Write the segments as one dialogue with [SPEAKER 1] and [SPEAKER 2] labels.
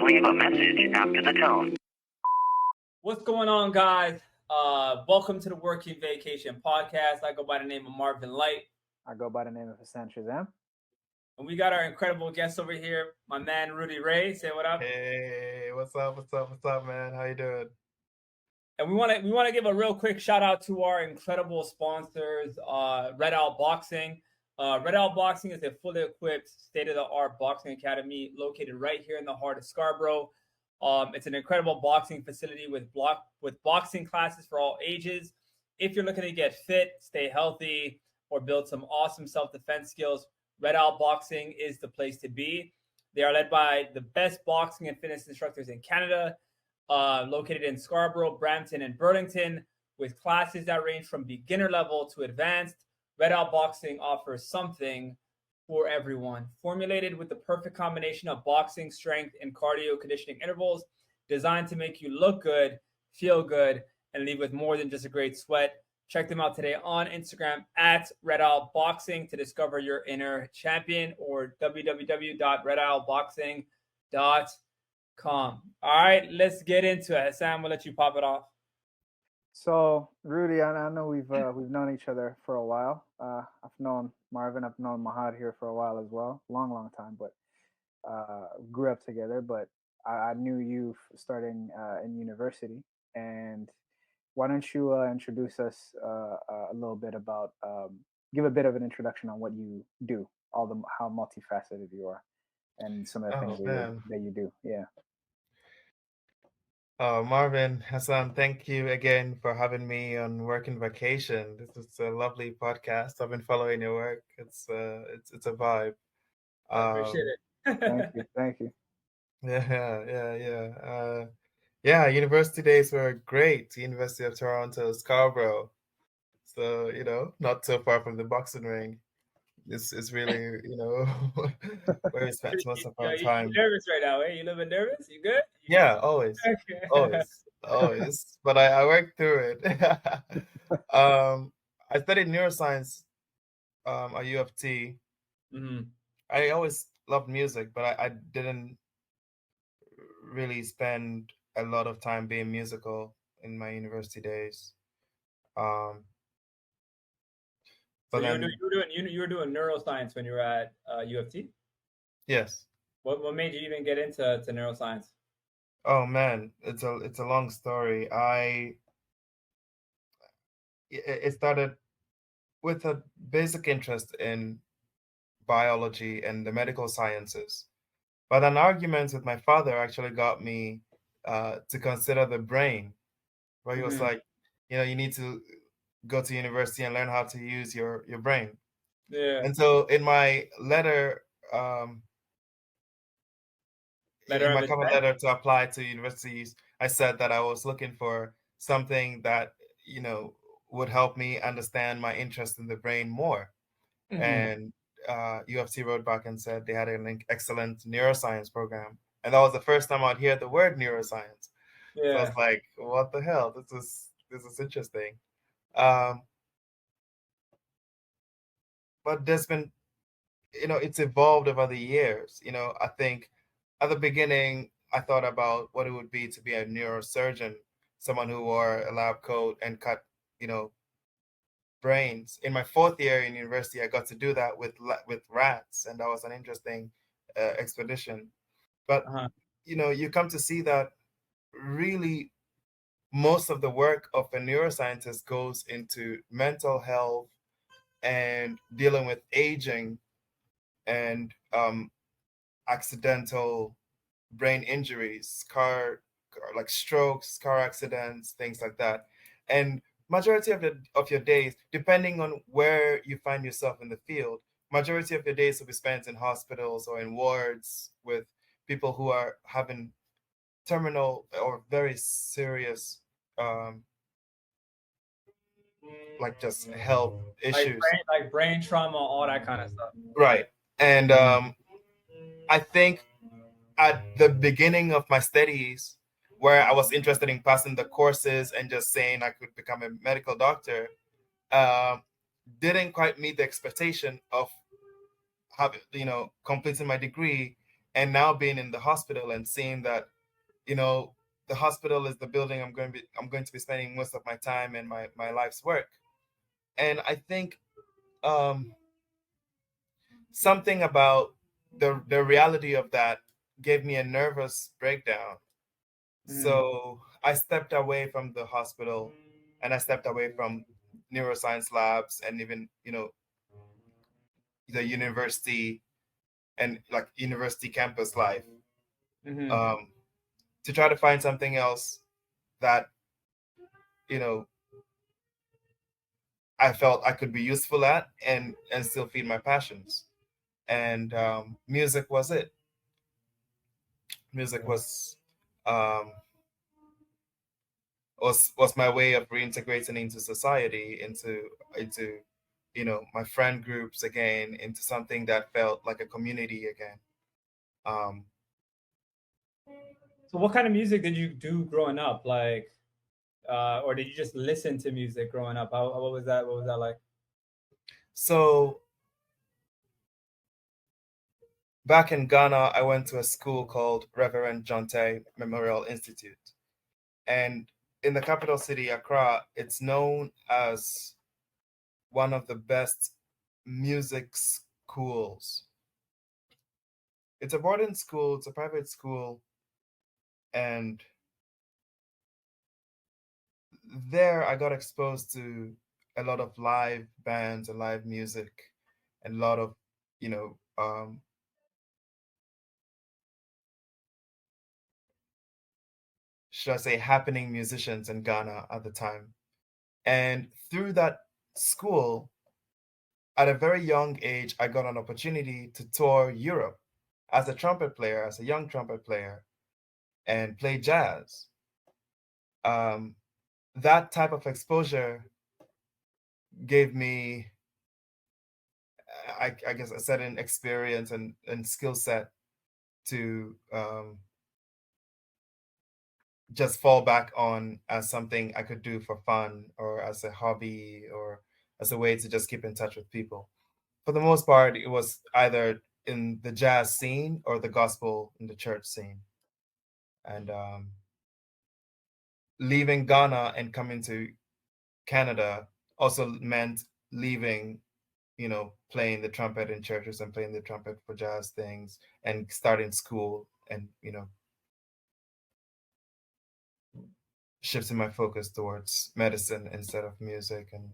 [SPEAKER 1] leave a message after the tone.
[SPEAKER 2] What's going on, guys? Welcome to the Working Vacation Podcast. I go by the name of Marvin Light.
[SPEAKER 3] I go by the name of Hassan Shazam.
[SPEAKER 2] And we got our incredible guest over here, my man Rudy Ray. Say what up.
[SPEAKER 4] Hey, what's up, man? How you doing?
[SPEAKER 2] And we want to give a real quick shout out to our incredible sponsors, Red Owl Boxing. Red Owl Boxing is a fully equipped, state-of-the-art boxing academy located right here in the heart of Scarborough. It's an incredible boxing facility with boxing classes for all ages. If you're looking to get fit, stay healthy, or build some awesome self-defense skills, Red Owl Boxing is the place to be. They are led by the best boxing and fitness instructors in Canada, located in Scarborough, Brampton, and Burlington, with classes that range from beginner level to advanced. Red Owl Boxing offers something for everyone. Formulated with the perfect combination of boxing, strength, and cardio conditioning intervals, designed to make you look good, feel good, and leave with more than just a great sweat. Check them out today on Instagram at Red Owl Boxing to discover your inner champion, or www.redowlboxing.com. All right, let's get into it. Sam, we'll let you pop it off.
[SPEAKER 3] So, Rudy, I know we've known each other for a while. I've known Marvin, I've known Mahad here for a while as well, long time. But grew up together. But I knew you starting in university. And why don't you introduce us a little bit about, give a bit of an introduction on what you do, how multifaceted you are, and some of the things that you do. Yeah.
[SPEAKER 4] Marvin, Hassan, thank you again for having me on Working Vacation. This is a lovely podcast. I've been following your work. It's a vibe.
[SPEAKER 2] I appreciate it.
[SPEAKER 3] Thank you.
[SPEAKER 4] Yeah. University days were great. University of Toronto, Scarborough. So, not so far from the boxing ring. It's really, where we spent most of our time.
[SPEAKER 2] You're nervous right now, eh? You a little bit nervous? You good?
[SPEAKER 4] Yeah, always. Always. But I worked through it. I studied neuroscience at U of T.
[SPEAKER 2] Mm-hmm.
[SPEAKER 4] I always loved music, but I didn't really spend a lot of time being musical in my university days.
[SPEAKER 2] So you were doing neuroscience when you were at U of T? Yes. What made you even get into neuroscience?
[SPEAKER 4] Oh man, it's a long story. It started with a basic interest in biology and the medical sciences, but an argument with my father actually got me to consider the brain, where he was like, you need to go to university and learn how to use your brain.
[SPEAKER 2] Yeah.
[SPEAKER 4] And so in my letter, in my cover letter to apply to universities, I said that I was looking for something that would help me understand my interest in the brain more. Mm-hmm. And U of T wrote back and said they had an excellent neuroscience program, and that was the first time I'd hear the word neuroscience. Yeah. So I was like, what the hell? This is interesting. But there's been, it's evolved over the years. I think at the beginning, I thought about what it would be to be a neurosurgeon, someone who wore a lab coat and cut, brains. In my fourth year in university, I got to do that with rats, and that was an interesting expedition. But, you come to see that really most of the work of a neuroscientist goes into mental health and dealing with aging and accidental brain injuries, like strokes, car accidents, things like that. And majority of your days, depending on where you find yourself in the field, majority of your days will be spent in hospitals or in wards with people who are having terminal or very serious like just health issues,
[SPEAKER 2] like brain trauma, all that kind of stuff.
[SPEAKER 4] Right. And I think at the beginning of my studies, where I was interested in passing the courses and just saying I could become a medical doctor, didn't quite meet the expectation of having, completing my degree and now being in the hospital and seeing that, the hospital is the building I'm going to be spending most of my time and my life's work. And I think something about the reality of that gave me a nervous breakdown. So I stepped away from the hospital, and I stepped away from neuroscience labs, and even, the university and like university campus life, to try to find something else that, I felt I could be useful at, and still feed my passions. And music was it. Music um, was my way of reintegrating into society, into my friend groups again, into something that felt like a community again.
[SPEAKER 2] So what kind of music did you do growing up? Like, or did you just listen to music growing up? What was that? What was that like?
[SPEAKER 4] So back in Ghana, I went to a school called Reverend Jonte Memorial Institute. And in the capital city, Accra, it's known as one of the best music schools. It's a boarding school, it's a private school. And there I got exposed to a lot of live bands and live music, and a lot of, should I say, happening musicians in Ghana at the time. And through that school, at a very young age, I got an opportunity to tour Europe as a trumpet player, as a young trumpet player, and play jazz. That type of exposure gave me, I guess, a certain experience and skill set to just fall back on as something I could do for fun, or as a hobby, or as a way to just keep in touch with people. For the most part, it was either in the jazz scene or the gospel in the church scene. And leaving Ghana and coming to Canada also meant leaving, playing the trumpet in churches and playing the trumpet for jazz things, and starting school, and, shifting my focus towards medicine instead of music. And,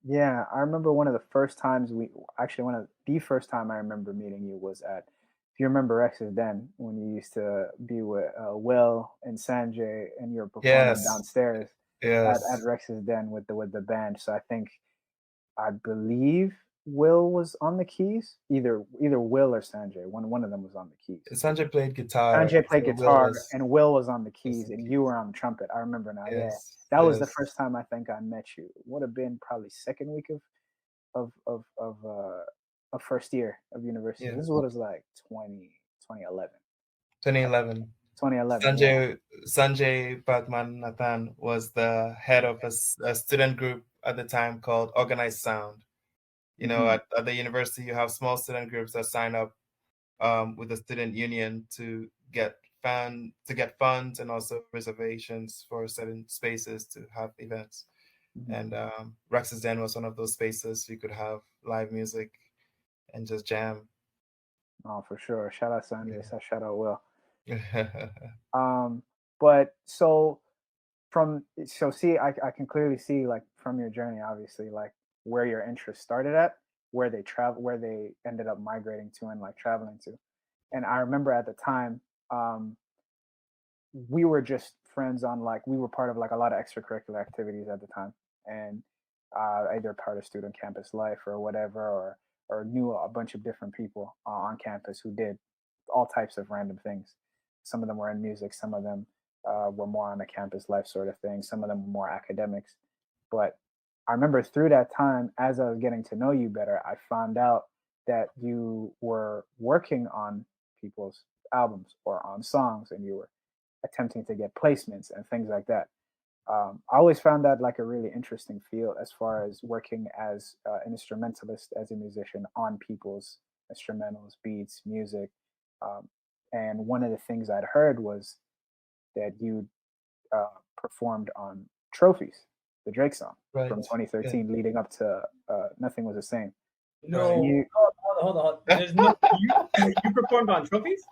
[SPEAKER 3] Yeah, I remember one of the first times one of the first time I remember meeting you was at, if you remember Rex's Den, when you used to be with Will and Sanjay, and you were performing
[SPEAKER 4] yes,
[SPEAKER 3] downstairs at
[SPEAKER 4] yes.
[SPEAKER 3] Rex's Den with the band. So I believe Will was on the keys. Either Will or Sanjay. One of them was on the keys.
[SPEAKER 4] Sanjay played guitar,
[SPEAKER 3] Sanjay played
[SPEAKER 4] so Will
[SPEAKER 3] guitar
[SPEAKER 4] was
[SPEAKER 3] and Will was on the
[SPEAKER 4] was
[SPEAKER 3] keys,
[SPEAKER 4] the
[SPEAKER 3] and you
[SPEAKER 4] keys.
[SPEAKER 3] were on the trumpet. I remember now. Yeah,
[SPEAKER 4] Yes,
[SPEAKER 3] that was the
[SPEAKER 4] yes.
[SPEAKER 3] first time I think I met you. Would have been probably second week of first year of university.
[SPEAKER 4] Yeah.
[SPEAKER 3] This is what it was like 2011.
[SPEAKER 4] 2011.
[SPEAKER 3] 2011, yeah.
[SPEAKER 4] Sanjay Patman Nathan was the head of a student group at the time called Organized Sound.
[SPEAKER 3] Hmm.
[SPEAKER 4] At the university, you have small student groups that sign up with the student union to get funds, and also reservations for certain spaces to have events.
[SPEAKER 3] Hmm.
[SPEAKER 4] And Rex's Den was one of those spaces you could have live music and just jam.
[SPEAKER 3] Oh, for sure. Shout out Sanjay. Shout out Will.
[SPEAKER 4] Yeah.
[SPEAKER 3] Um, but see, I can clearly see, like, from your journey, obviously, like, where your interest started at, where they ended up migrating to and like traveling to. And I remember at the time, um, we were just friends on, like, we were part of like a lot of extracurricular activities at the time, and either part of student campus life or whatever, or knew a bunch of different people on campus who did all types of random things. Some of them were in music, some of them were more on the campus life sort of thing, some of them were more academics. But I remember through that time, as I was getting to know you better, I found out that you were working on people's albums or on songs, and you were attempting to get placements and things like that. I always found that like a really interesting field, as far as working as an instrumentalist, as a musician on people's instrumentals, beats, music. And one of the things I'd heard was that you performed on Trophies, the Drake song
[SPEAKER 4] Right.
[SPEAKER 3] from 2013, leading up to Nothing Was the Same.
[SPEAKER 2] No,
[SPEAKER 3] And you,
[SPEAKER 2] hold on. There's no you performed on Trophies.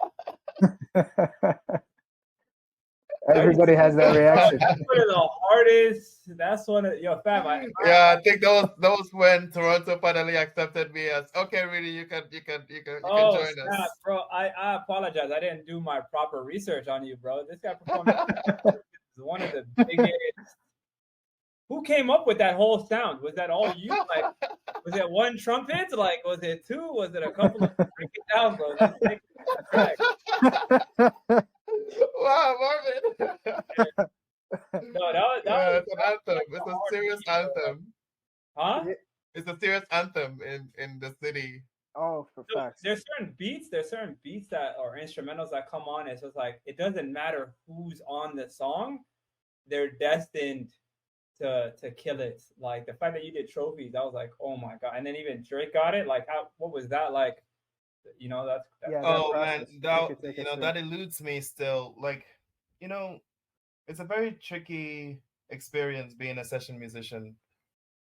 [SPEAKER 3] everybody has that reaction.
[SPEAKER 2] That's one of the hardest. That's one of fam.
[SPEAKER 4] Yeah, I think that was when Toronto finally accepted me as okay, really, you can join
[SPEAKER 2] snap,
[SPEAKER 4] us,
[SPEAKER 2] bro. I apologize. I didn't do my proper research on you, bro. This guy performed is one of the biggest. Who came up with that whole sound? Was that all you? Like, was it one trumpet? Like, was it two? Was it a couple of? Break it down, bro. Let's take it track.
[SPEAKER 4] Wow, Marvin.
[SPEAKER 2] No, that
[SPEAKER 4] yeah, it's an anthem. It's a serious anthem.
[SPEAKER 2] Huh?
[SPEAKER 4] It's a serious anthem in the city.
[SPEAKER 3] Oh, for facts.
[SPEAKER 2] There's certain beats that or instrumentals that come on. It's just like it doesn't matter who's on the song, they're destined to kill it. Like the fact that you did Trophies, I was like, oh my god. And then even Drake got it. Like, what was that like? You know, that's
[SPEAKER 3] Yeah,
[SPEAKER 4] oh
[SPEAKER 3] process.
[SPEAKER 4] man, that eludes me still. Like, it's a very tricky experience being a session musician,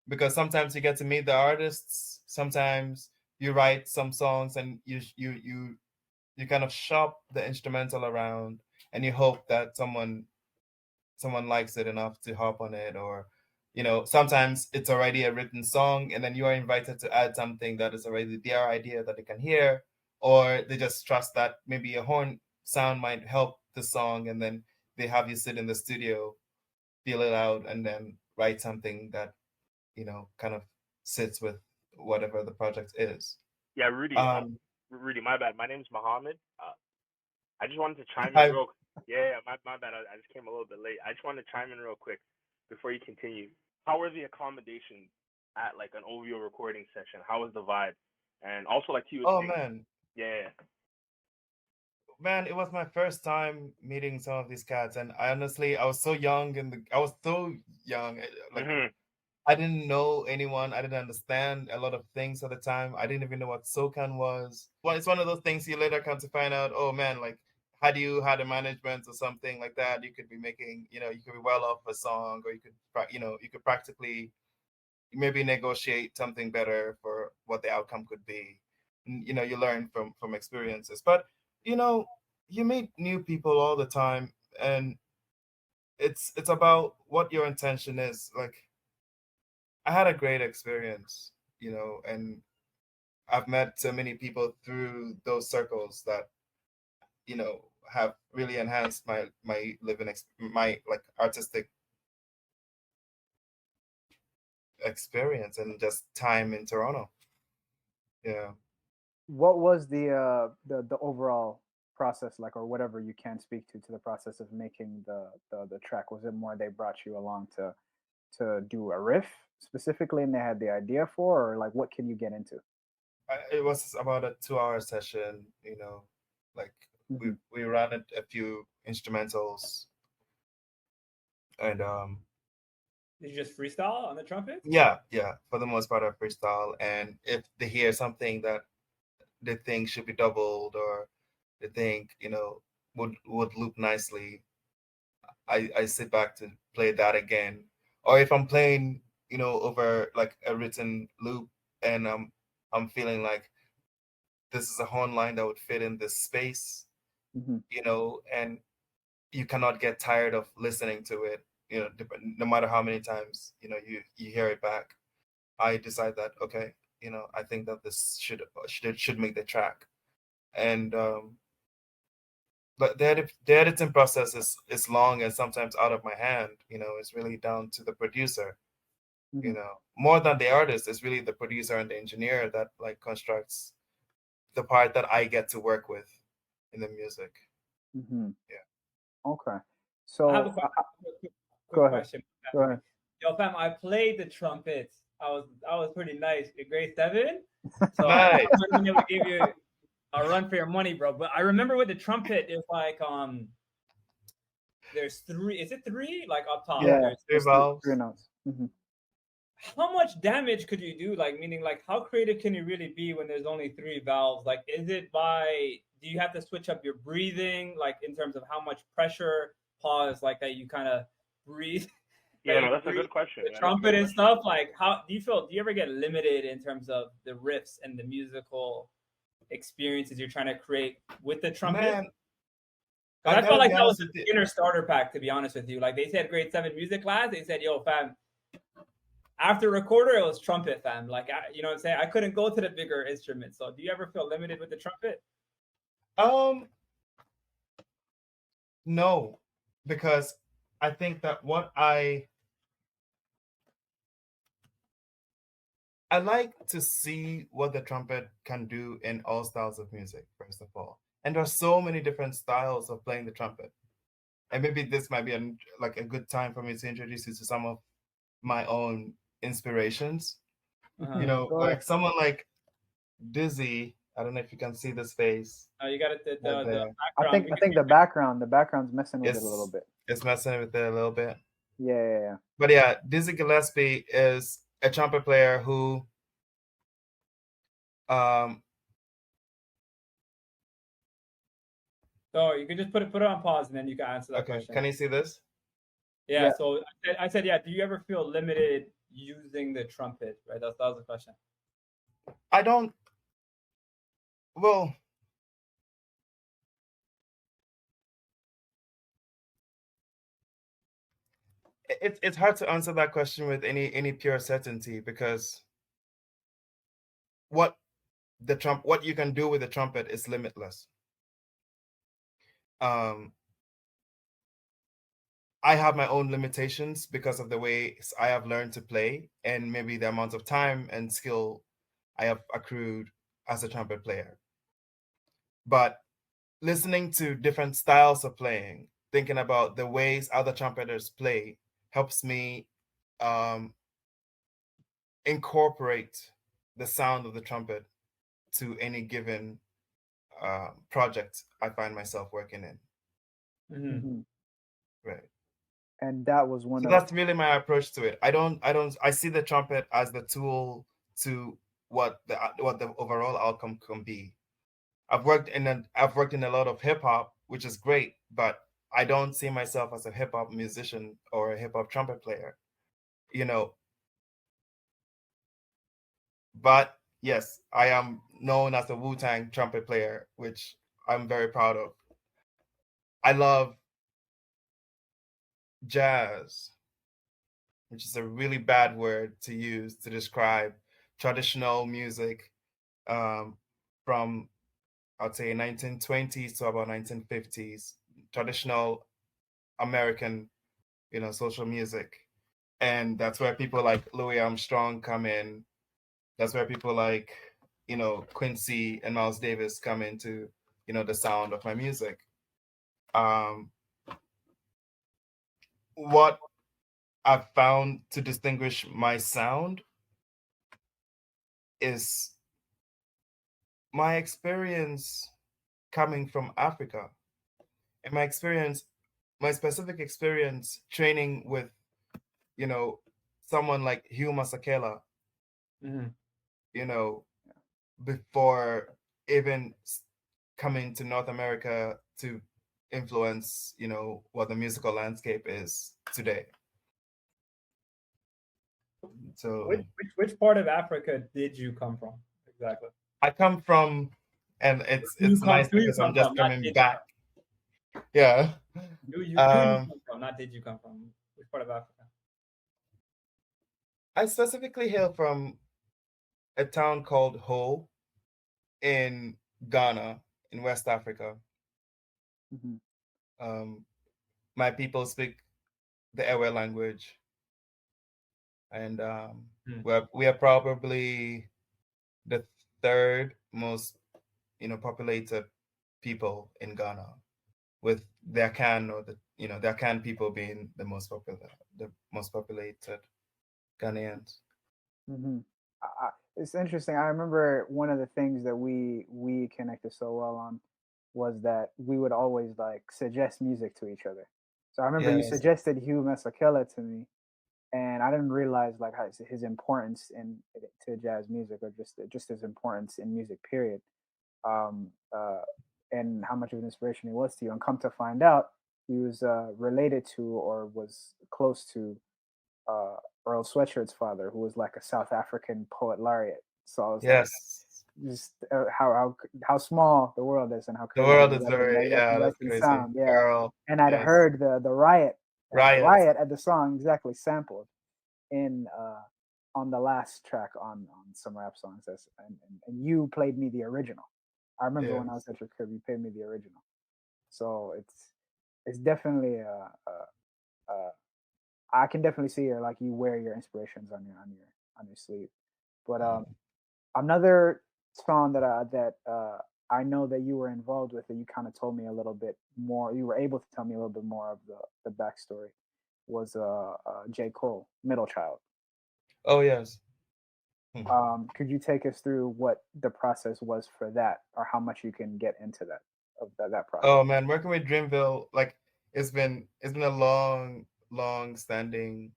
[SPEAKER 4] because sometimes you get to meet the artists, sometimes you write some songs and you kind of shop the instrumental around and you hope that someone likes it enough to hop on it, or sometimes it's already a written song and then you are invited to add something that is already their idea that they can hear, or they just trust that maybe a horn sound might help the song, and then they have you sit in the studio, feel it out, and then write something that kind of sits with whatever the project is.
[SPEAKER 5] Yeah, Rudy. Rudy, my bad. My name's Mohammed. I just wanted to chime in real. Yeah, my bad. I just came a little bit late. I just wanted to chime in real quick before you continue. How were the accommodations at like an OVO recording session? How was the vibe? And also, like you were saying,
[SPEAKER 4] man.
[SPEAKER 5] Yeah.
[SPEAKER 4] Man, it was my first time meeting some of these cats, and I was so young, like I didn't know anyone. I didn't understand a lot of things at the time. I didn't even know what SOCAN was. Well, it's one of those things you later come to find out, oh man, like had you had a management or something like that, you could be making, you could be well off a song, or you could practically maybe negotiate something better for what the outcome could be. And, you learn from experiences. But you meet new people all the time, and it's about what your intention is. Like, I had a great experience, and I've met so many people through those circles that, have really enhanced my my like artistic experience and just time in Toronto. Yeah.
[SPEAKER 3] What was the overall process like, or whatever you can speak to the process of making the track? Was it more they brought you along to do a riff specifically and they had the idea for, or like what can you get into?
[SPEAKER 4] It was about a 2-hour session, like we ran a few instrumentals, and
[SPEAKER 2] did you just freestyle on the trumpet?
[SPEAKER 4] Yeah, for the most part I freestyle, and if they hear something that they think should be doubled, or they think would loop nicely, I sit back to play that again. Or if I'm playing over like a written loop, and I'm feeling like this is a horn line that would fit in this space, and you cannot get tired of listening to it, no matter how many times you hear it back. I decide that okay, I think that this should make the track. And but the editing process is long and sometimes out of my hand. It's really down to the producer. More than the artist, it's really the producer and the engineer that like constructs the part that I get to work with in the music. Yeah.
[SPEAKER 3] Okay. So
[SPEAKER 2] I have a quick question.
[SPEAKER 3] Go ahead.
[SPEAKER 2] Yo, fam, I played the trumpet. I was pretty nice in grade 7. So
[SPEAKER 4] nice.
[SPEAKER 2] I wasn't able to give you a run for your money, bro. But I remember with the trumpet, it's like there's 3. Is it 3? Like up top?
[SPEAKER 3] Yeah,
[SPEAKER 2] there's
[SPEAKER 4] 3 valves.
[SPEAKER 3] 3 notes.
[SPEAKER 2] how much damage could you do? Like, meaning, like, how creative can you really be when there's only 3 valves? Like, is it do you have to switch up your breathing, like, in terms of how much pressure, pause, like, that you kind of breathe?
[SPEAKER 5] Yeah, no, that's a good question.
[SPEAKER 2] The
[SPEAKER 5] Yeah,
[SPEAKER 2] trumpet and stuff. Like, how do you ever get limited in terms of the riffs and the musical experiences you're trying to create with the trumpet?
[SPEAKER 4] Man,
[SPEAKER 2] I felt
[SPEAKER 4] gotta
[SPEAKER 2] like
[SPEAKER 4] be
[SPEAKER 2] that was
[SPEAKER 4] honest
[SPEAKER 2] a
[SPEAKER 4] with you.
[SPEAKER 2] beginner starter pack, to be honest with you. Like, they said grade 7 music class, they said, yo, fam, after recorder, it was trumpet, fam. Like, you know what I'm saying? I couldn't go to the bigger instruments. So do you ever feel limited with the trumpet?
[SPEAKER 4] No, because I think that what I like to see what the trumpet can do in all styles of music, first of all. And there are so many different styles of playing the trumpet. And maybe this might be a good time for me to introduce you to some of my own inspirations. You know,
[SPEAKER 3] Go
[SPEAKER 4] like
[SPEAKER 3] ahead.
[SPEAKER 4] someone like Dizzy. I don't know if you can see this face.
[SPEAKER 2] You got it. The background.
[SPEAKER 3] I think the background's messing with it a little
[SPEAKER 4] It's
[SPEAKER 3] bit.
[SPEAKER 4] it's messing with it a little bit.
[SPEAKER 3] Yeah.
[SPEAKER 4] But yeah, Dizzy Gillespie is a trumpet player who
[SPEAKER 2] So you can just put it on pause, and then you can answer that
[SPEAKER 4] okay,
[SPEAKER 2] question.
[SPEAKER 4] can you see this?
[SPEAKER 2] Yeah. So I said, yeah. Do you ever feel limited using the trumpet? Right. That was the question.
[SPEAKER 4] I don't. Well, it's hard to answer that question with any pure certainty, because what you can do with the trumpet is limitless. I have my own limitations because of the way I have learned to play, and maybe the amount of time and skill I have accrued as a trumpet player. But listening to different styles of playing, thinking about the ways other trumpeters play, helps me incorporate the sound of the trumpet to any given project I find myself working in.
[SPEAKER 2] Mm-hmm.
[SPEAKER 4] Right.
[SPEAKER 3] And that was
[SPEAKER 4] So that's really my approach to it. I see the trumpet as the tool to what the overall outcome can be. I've worked in a lot of hip hop, which is great, but I don't see myself as a hip hop musician or a hip hop trumpet player, you know. But yes, I am known as a Wu-Tang trumpet player, which I'm very proud of. I love jazz, which is a really bad word to use to describe traditional music from, I'd say, 1920s to about 1950s, traditional American, social music. And that's where people like Louis Armstrong come in. That's where people like, Quincy and Miles Davis come into, the sound of my music. What I've found to distinguish my sound is my experience coming from Africa, and my specific experience training with, someone like Hugh Masekela, before even coming to North America to influence, what the musical landscape is today. So
[SPEAKER 2] which part of Africa did you come from exactly?
[SPEAKER 4] I come from, and it's nice because I'm just coming back. Yeah.
[SPEAKER 2] Who you come from? Not did you come from? Which part of Africa?
[SPEAKER 4] I specifically hail from a town called Ho in Ghana, in West Africa. My people speak the Ewe language, and we are probably the third most, populated people in Ghana, with the Akan, or the Akan people being the most populated Ghanaians.
[SPEAKER 3] It's interesting. I remember one of the things that we connected so well on was that we would always like suggest music to each other. So I remember you suggested Hugh Masekela to me, and I didn't realize like his importance to jazz music, or just his importance in music, period. Um, uh, and how much of an inspiration he was to you. And come to find out, he was related to, or was close to, uh, Earl Sweatshirt's father, who was like a South African poet laureate. So I was like,
[SPEAKER 4] Yes.
[SPEAKER 3] just how small the world is, and how
[SPEAKER 4] The
[SPEAKER 3] crazy
[SPEAKER 4] world is
[SPEAKER 3] that
[SPEAKER 4] very,
[SPEAKER 3] that
[SPEAKER 4] that's
[SPEAKER 3] can
[SPEAKER 4] crazy.
[SPEAKER 3] sound. Yeah,
[SPEAKER 4] Earl,
[SPEAKER 3] and I'd
[SPEAKER 4] yes.
[SPEAKER 3] heard the
[SPEAKER 4] Riot.
[SPEAKER 3] at the song exactly sampled in on the last track on some rap songs. And you played me the original. I remember when I
[SPEAKER 4] Yes.
[SPEAKER 3] was at your crib, you played me the original. So it's definitely I can definitely see it, like you wear your inspirations on your sleeve. But another song that I know that you were involved with, that you kind of told me a little bit more. You were able to tell me a little bit more of the backstory. Was J. Cole, Middle Child.
[SPEAKER 4] Oh, yes.
[SPEAKER 3] Could you take us through what the process was for that, or how much you can get into that process?
[SPEAKER 4] Oh man, working with Dreamville, like it's been a long standing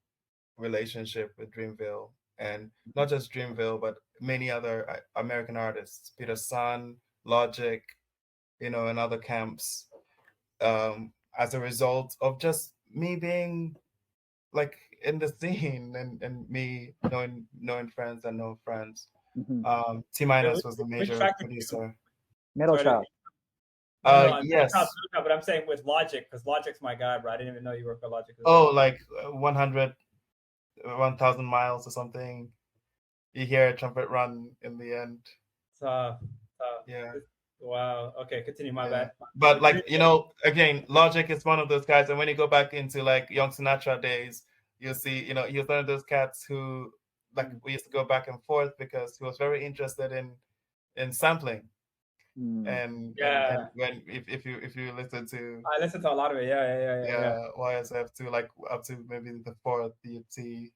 [SPEAKER 4] relationship with Dreamville, and not just Dreamville, but many other American artists, Peter Sun, Logic, and other camps. As a result of just me being like in the scene, and me knowing friends and no friends.
[SPEAKER 3] Hmm.
[SPEAKER 4] T
[SPEAKER 2] Wait,
[SPEAKER 4] Minus was the
[SPEAKER 2] which
[SPEAKER 4] major
[SPEAKER 2] track did you?
[SPEAKER 4] producer.
[SPEAKER 3] Middle
[SPEAKER 2] Sorry,
[SPEAKER 3] Child.
[SPEAKER 2] no,
[SPEAKER 4] Yes.
[SPEAKER 2] but I'm saying with Logic, because Logic's my guy, bro. I didn't even know you worked for Logic as
[SPEAKER 4] Oh,
[SPEAKER 2] well.
[SPEAKER 4] like 1,000 miles or something. You hear a trumpet run in the end.
[SPEAKER 2] Uh,
[SPEAKER 4] Yeah.
[SPEAKER 2] wow. Okay, continue. My
[SPEAKER 4] Yeah.
[SPEAKER 2] bad.
[SPEAKER 4] But like, again, Logic is one of those guys. And when you go back into like Young Sinatra days, you'll see, he was one of those cats who, like, we used to go back and forth because he was very interested in sampling.
[SPEAKER 3] Mm.
[SPEAKER 4] And
[SPEAKER 2] Yeah,
[SPEAKER 4] when if you listen to
[SPEAKER 2] I listened to a lot of it. Yeah.
[SPEAKER 4] YSF to like up to maybe the fourth DFT,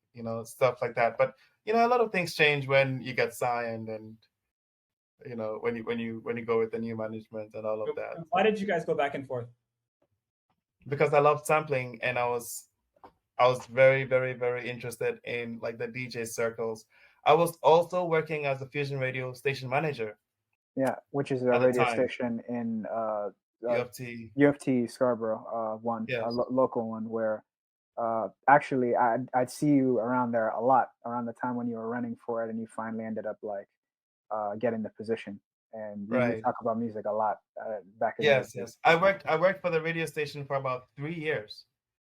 [SPEAKER 4] stuff like that. But a lot of things change when you get signed, and when you go with the new management and all of that.
[SPEAKER 2] Why did you guys go back and forth?
[SPEAKER 4] Because I love sampling, and I was very, very, very interested in like the DJ circles. I was also working as a Fusion Radio station manager
[SPEAKER 3] Yeah, which is a
[SPEAKER 4] at the
[SPEAKER 3] radio
[SPEAKER 4] time.
[SPEAKER 3] station in
[SPEAKER 4] UFT.
[SPEAKER 3] UFT Scarborough,
[SPEAKER 4] Yes.
[SPEAKER 3] local one, where actually I'd see you around there a lot around the time when you were running for it, and you finally ended up like getting the position. And you
[SPEAKER 4] Right.
[SPEAKER 3] talk about music a lot back in those
[SPEAKER 4] Yes,
[SPEAKER 3] days.
[SPEAKER 4] yes. I worked for the radio station for about 3 years.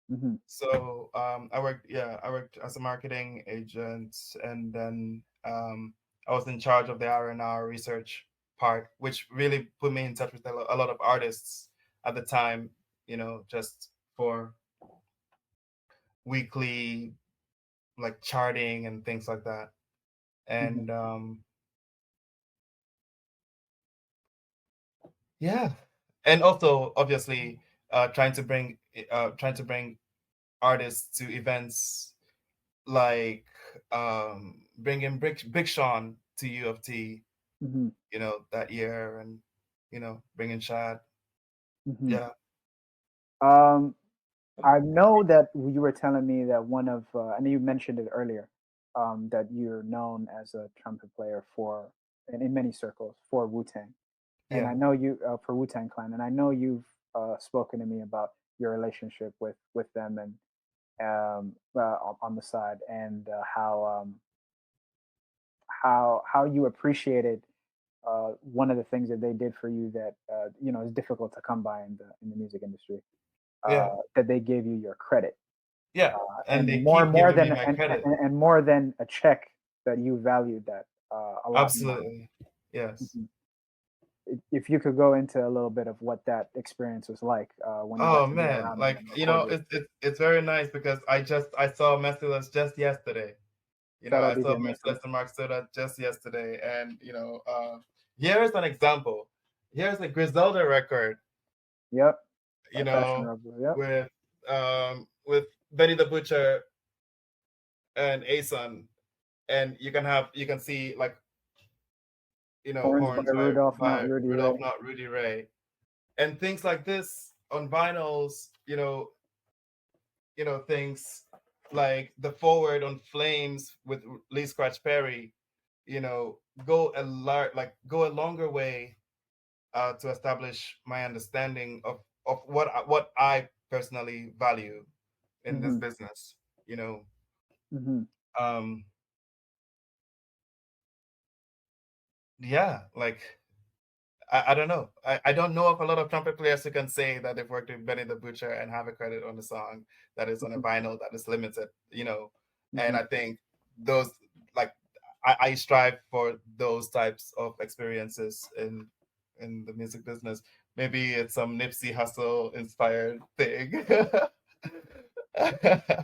[SPEAKER 3] Hmm.
[SPEAKER 4] So I worked as a marketing agent, and then I was in charge of the R&R research part, which really put me in touch with a lot of artists at the time, just for weekly like charting and things like that.
[SPEAKER 3] Hmm.
[SPEAKER 4] And yeah, and also obviously trying to bring artists to events, like bringing Big Sean to U of T,
[SPEAKER 3] Hmm.
[SPEAKER 4] that year, and bringing Shad.
[SPEAKER 3] Hmm.
[SPEAKER 4] Yeah,
[SPEAKER 3] Um, I know that you were telling me that and you mentioned it earlier, that you're known as a trumpet player in many circles for Wu-Tang. And
[SPEAKER 4] yeah,
[SPEAKER 3] I know you for Wu-Tang Clan, and I know you've spoken to me about your relationship with them, and on the side, and how you appreciated one of the things that they did for you that is difficult to come by in the music industry.
[SPEAKER 4] yeah,
[SPEAKER 3] That they gave you your credit,
[SPEAKER 4] yeah. And
[SPEAKER 3] and
[SPEAKER 4] they keep giving me my credit.
[SPEAKER 3] and more than a check, that you valued that a lot more.
[SPEAKER 4] Absolutely, yes.
[SPEAKER 3] Mhm. If you could go into a little bit of what that experience was like when you got
[SPEAKER 4] Oh
[SPEAKER 3] to be
[SPEAKER 4] man,
[SPEAKER 3] around them
[SPEAKER 4] like
[SPEAKER 3] and record with.
[SPEAKER 4] it's very nice because I saw Merciless just yesterday.
[SPEAKER 3] Shout out
[SPEAKER 4] I saw
[SPEAKER 3] DJ Merciless.
[SPEAKER 4] Merciless and Mark Soda just yesterday, and here's an example. Here's a Griselda record,
[SPEAKER 3] Yep.
[SPEAKER 4] you
[SPEAKER 3] Fashion
[SPEAKER 4] know,
[SPEAKER 3] Rebel. Yep.
[SPEAKER 4] with Benny the Butcher and Ason, and you can see like
[SPEAKER 3] Horns by
[SPEAKER 4] horns by
[SPEAKER 3] Rudolph, not Rudy
[SPEAKER 4] Rudolph,
[SPEAKER 3] Ray.
[SPEAKER 4] not Rudy Ray, and things like this on vinyls. Things like the forward on Flames with Lee Scratch Perry, you know, go a longer way to establish my understanding of what I personally value in this business. You know, um, yeah, like I don't know. I don't know of a lot of trumpet players who can say that they've worked with Benny the Butcher and have a credit on a song that is on a vinyl that is limited, you know. And I think those, like, I strive for those types of experiences in the music business. Maybe it's some Nipsey Hussle inspired thing.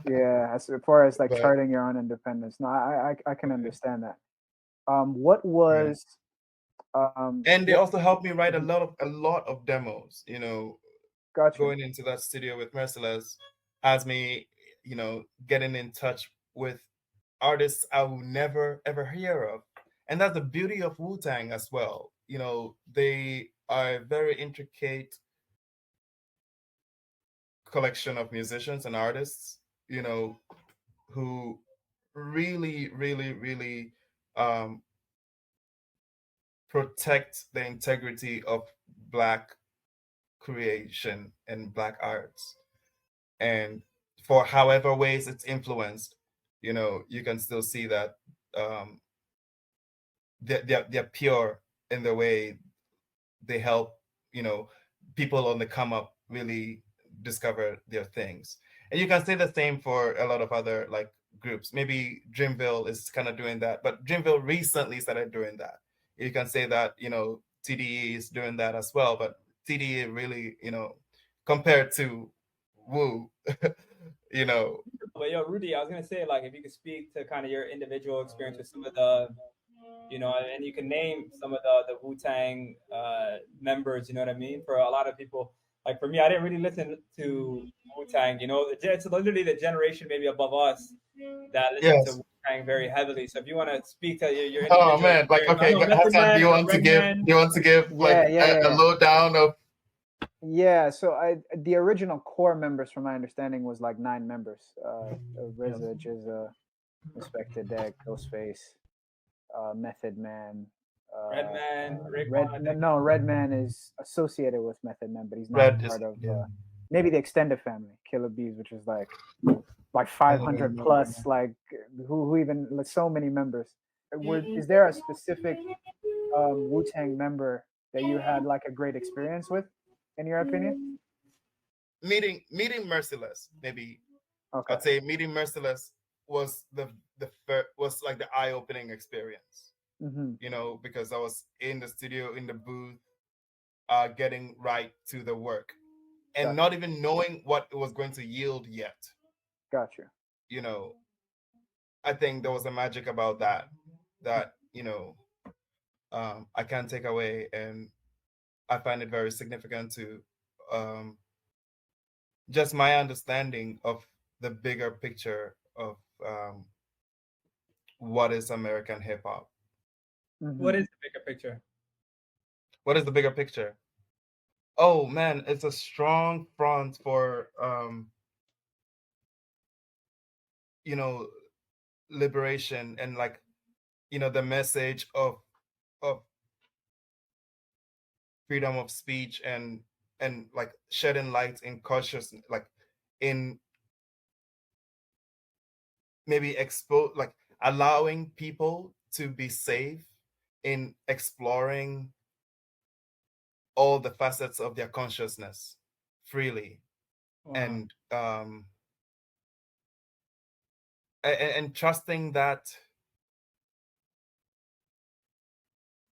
[SPEAKER 3] Yeah, as far as like
[SPEAKER 4] But
[SPEAKER 3] charting your own independence. No, I can understand that. What
[SPEAKER 4] right.
[SPEAKER 3] was
[SPEAKER 4] And they
[SPEAKER 3] what
[SPEAKER 4] also helped me write a
[SPEAKER 3] Mhm.
[SPEAKER 4] lot of demos, you know,
[SPEAKER 3] Got you.
[SPEAKER 4] going into that studio with Merciless has me, you know, getting in touch with artists I will never ever hear of. And that's the beauty of Wu-Tang as well. You know, they are a very intricate collection of musicians and artists, you know, who really um, protect the integrity of Black creation and Black arts. And for however ways it's influenced, you know, you can still see that um, they're pure in the way they help, you know, people on the come up really discover their things. And you can say the same for a lot of other like groups. Maybe Dreamville is kind of doing that, but Dreamville recently started doing that. You can say that, you know, TDE is doing that as well, but TDE really, you know, compared to Wu, you know.
[SPEAKER 2] But yo, Rudy, I was gonna say, like, if you could speak to kind of your individual experience with some of the, and you can name some of the Wu Tang members. You know what I mean? For a lot of people, like for me, I didn't really listen to Wu Tang. You know, it's literally the generation maybe above us that listen to
[SPEAKER 4] Yes.
[SPEAKER 2] Wu Tang very heavily. So if you want to speak to your
[SPEAKER 4] Oh
[SPEAKER 2] individual
[SPEAKER 4] man, like
[SPEAKER 2] experience, I
[SPEAKER 4] okay,
[SPEAKER 2] know Method
[SPEAKER 4] Hassan,
[SPEAKER 2] Man, Redman.
[SPEAKER 4] do you want to give
[SPEAKER 3] Yeah,
[SPEAKER 4] like
[SPEAKER 3] yeah, yeah,
[SPEAKER 4] a
[SPEAKER 3] yeah.
[SPEAKER 4] lowdown of
[SPEAKER 3] Yeah, so the original core members, from my understanding, was like 9 members. RZA, Jizza, Inspector Deck, Ghostface, Method Man.
[SPEAKER 2] Redman,
[SPEAKER 3] Red
[SPEAKER 2] Raekwon, I
[SPEAKER 3] no,
[SPEAKER 2] think.
[SPEAKER 3] no, Redman is associated with Method Man, but he's not
[SPEAKER 4] Red is
[SPEAKER 3] part of
[SPEAKER 4] yeah.
[SPEAKER 3] maybe the extended family, Killer Bees, which is like
[SPEAKER 4] I don't
[SPEAKER 3] 500
[SPEAKER 4] remember.
[SPEAKER 3] plus, like who even like so many members. Is there a specific Wu Tang member that you had like a great experience with, in your opinion?
[SPEAKER 4] Meeting Merciless, maybe
[SPEAKER 3] Okay,
[SPEAKER 4] I'd say meeting Merciless was was like the eye-opening experience,
[SPEAKER 3] hmm
[SPEAKER 4] you know, because I was in the studio in the booth, getting right to the work and
[SPEAKER 3] got
[SPEAKER 4] not
[SPEAKER 3] you,
[SPEAKER 4] even knowing what it was going to yield yet.
[SPEAKER 3] got you.
[SPEAKER 4] You know, I think there was a magic about that you know, I can't take away, and I find it very significant to um, just my understanding of the bigger picture of um, what is American hip hop.
[SPEAKER 3] Hmm
[SPEAKER 2] What is the bigger picture?
[SPEAKER 4] What is the bigger picture? Oh man, it's a strong front for you know, liberation and like, you know, the message of freedom of speech and like shedding light in consciousness, like in maybe expose, like allowing people to be safe in exploring all the facets of their consciousness freely,
[SPEAKER 2] Wow.
[SPEAKER 4] and and trusting that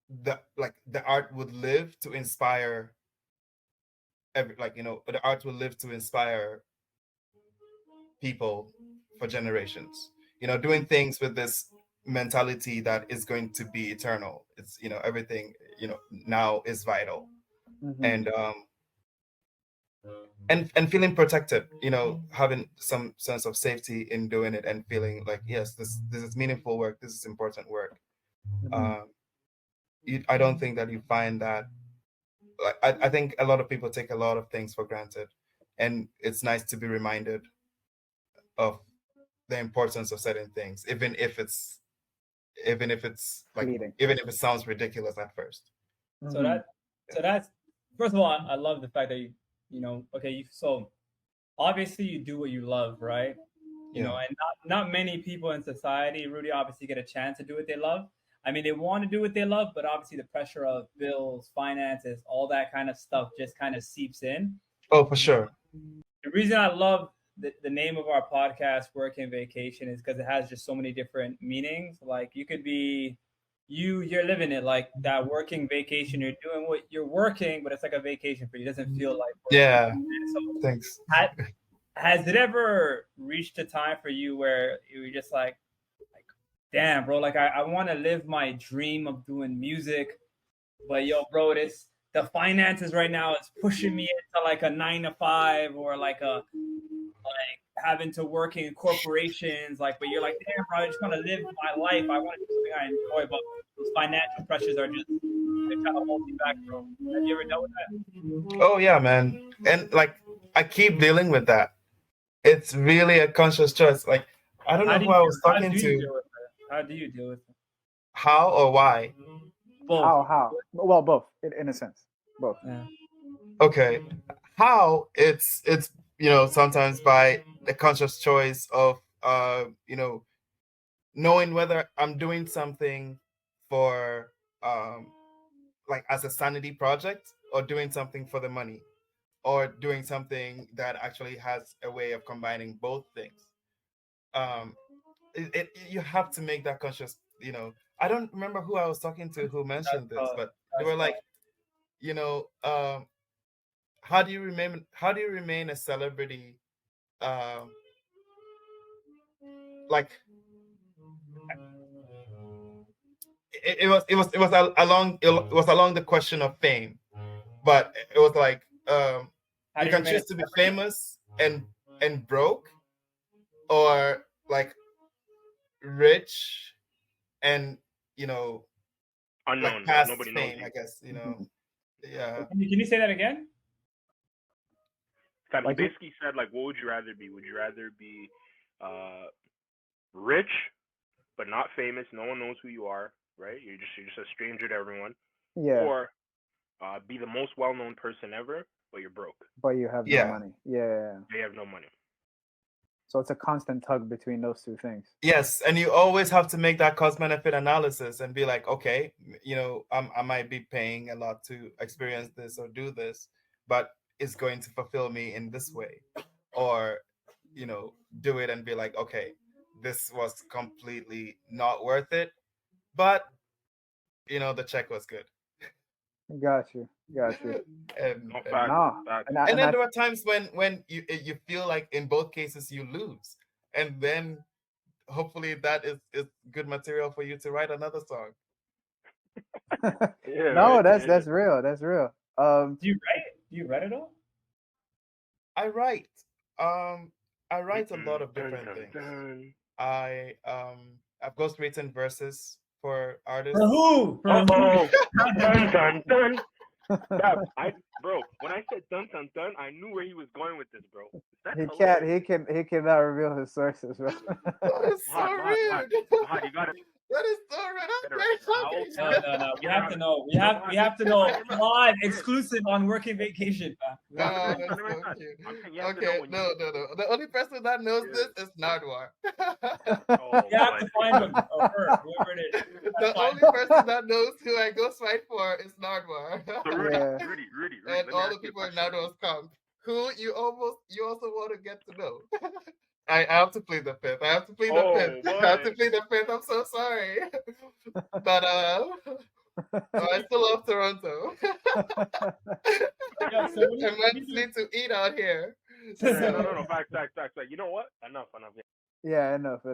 [SPEAKER 4] the art would live to inspire like, you know, the art will live to inspire people for generations, you know, doing things with this mentality that is going to be eternal. It's, you know, everything, you know, now is vital.
[SPEAKER 3] hmm
[SPEAKER 4] And and feeling protected, you know, having some sense of safety in doing it and feeling like, yes, this is meaningful work, this is important work.
[SPEAKER 3] hmm
[SPEAKER 4] um I don't think that you find that, like, I think a lot of people take a lot of things for granted, and it's nice to be reminded of the importance of certain things, even if it's like,
[SPEAKER 3] Fleeting.
[SPEAKER 4] even if it sounds ridiculous at first.
[SPEAKER 2] So that's first of all, I love the fact that so obviously you do what you love, right? You know, and not many people in society, Rudy, obviously get a chance to do what they love. I mean, they want to do what they love, but obviously the pressure of bills, finances, all that kind of stuff just kind of seeps in.
[SPEAKER 4] Oh, for sure.
[SPEAKER 2] The reason I love the name of our podcast, Work and Vacation, is because it has just so many different meanings. Like you could be you're living it, like that working vacation. You're doing what you're working, but it's like a vacation for you. It doesn't feel like work.
[SPEAKER 4] Yeah.
[SPEAKER 2] So
[SPEAKER 4] Thanks.
[SPEAKER 2] has it ever reached a time for you where you were just like damn, bro, like I want to live my dream of doing music, but yo, bro, the finances right now is pushing me into like a 9 to 5 or like having to work in corporations, like, but you're like, damn, bro, I just want to live my life. I want to do something I enjoy, but those financial pressures are just they kind of hold me back, bro. Have you ever dealt with that?
[SPEAKER 4] Oh yeah, man. And like I keep dealing with that. It's really a conscious choice. Like I don't know who I was talking to.
[SPEAKER 2] How do you deal with it?
[SPEAKER 4] How or why?
[SPEAKER 2] Both.
[SPEAKER 3] How? Well, both in a sense. Both.
[SPEAKER 2] Yeah.
[SPEAKER 4] Okay. How it's sometimes by the conscious choice of knowing whether I'm doing something for like as a sanity project, or doing something for the money, or doing something that actually has a way of combining both things. You have to make that conscious. I don't remember who I was talking to who mentioned this, but they were like, how do you remain a celebrity? Like it was along the question of fame, but it was like you can choose to be famous and broke, or like rich and
[SPEAKER 5] unknown,
[SPEAKER 4] like past
[SPEAKER 5] nobody
[SPEAKER 4] fame,
[SPEAKER 5] knows you.
[SPEAKER 4] I guess. Yeah.
[SPEAKER 2] Can you say that again?
[SPEAKER 5] He basically said, like, what would you rather be? Would you rather be rich but not famous? No one knows who you are, right? You're just a stranger to everyone.
[SPEAKER 3] Yeah.
[SPEAKER 5] Or be the most well-known person ever, but you're broke.
[SPEAKER 3] But you have no money. Yeah.
[SPEAKER 5] You have no money.
[SPEAKER 3] So it's a constant tug between those two things.
[SPEAKER 4] Yes, and you always have to make that cost-benefit analysis and be like, okay, I might be paying a lot to experience this or do this, but it's going to fulfill me in this way. Or, do it and be like, okay, this was completely not worth it, but, the check was good.
[SPEAKER 3] Got you.
[SPEAKER 4] And then there were times when you feel like in both cases you lose, and then hopefully that is good material for you to write another song.
[SPEAKER 3] No, that's real. That's real.
[SPEAKER 2] Do you write? Do you write at all?
[SPEAKER 4] I write. I write a lot of different things. I've ghostwritten verses for artists.
[SPEAKER 2] For who?
[SPEAKER 5] Dun dun dun. Yeah, bro. When I said dun dun dun, I knew where he was going with this, bro.
[SPEAKER 3] He cannot reveal his sources, bro.
[SPEAKER 4] That is so rude.
[SPEAKER 5] You got it.
[SPEAKER 4] That is so rude.
[SPEAKER 2] No. We have to know. We have to know. Live, exclusive on Working Vacation.
[SPEAKER 4] That's so cute. Okay, no. The only person that knows this is Nardwar.
[SPEAKER 2] You have to find him or her, whoever it is.
[SPEAKER 4] The only person that knows who I ghostwrite for is Nardwar.
[SPEAKER 5] So Rudy,
[SPEAKER 4] and all the people in Nardwar's camp, who you also want to get to know. I have to plead the fifth. I have to plead the fifth. I'm so sorry. But I still love Toronto. And men need to eat out here.
[SPEAKER 5] No. Facts. You know what? Enough.
[SPEAKER 3] Yeah, enough.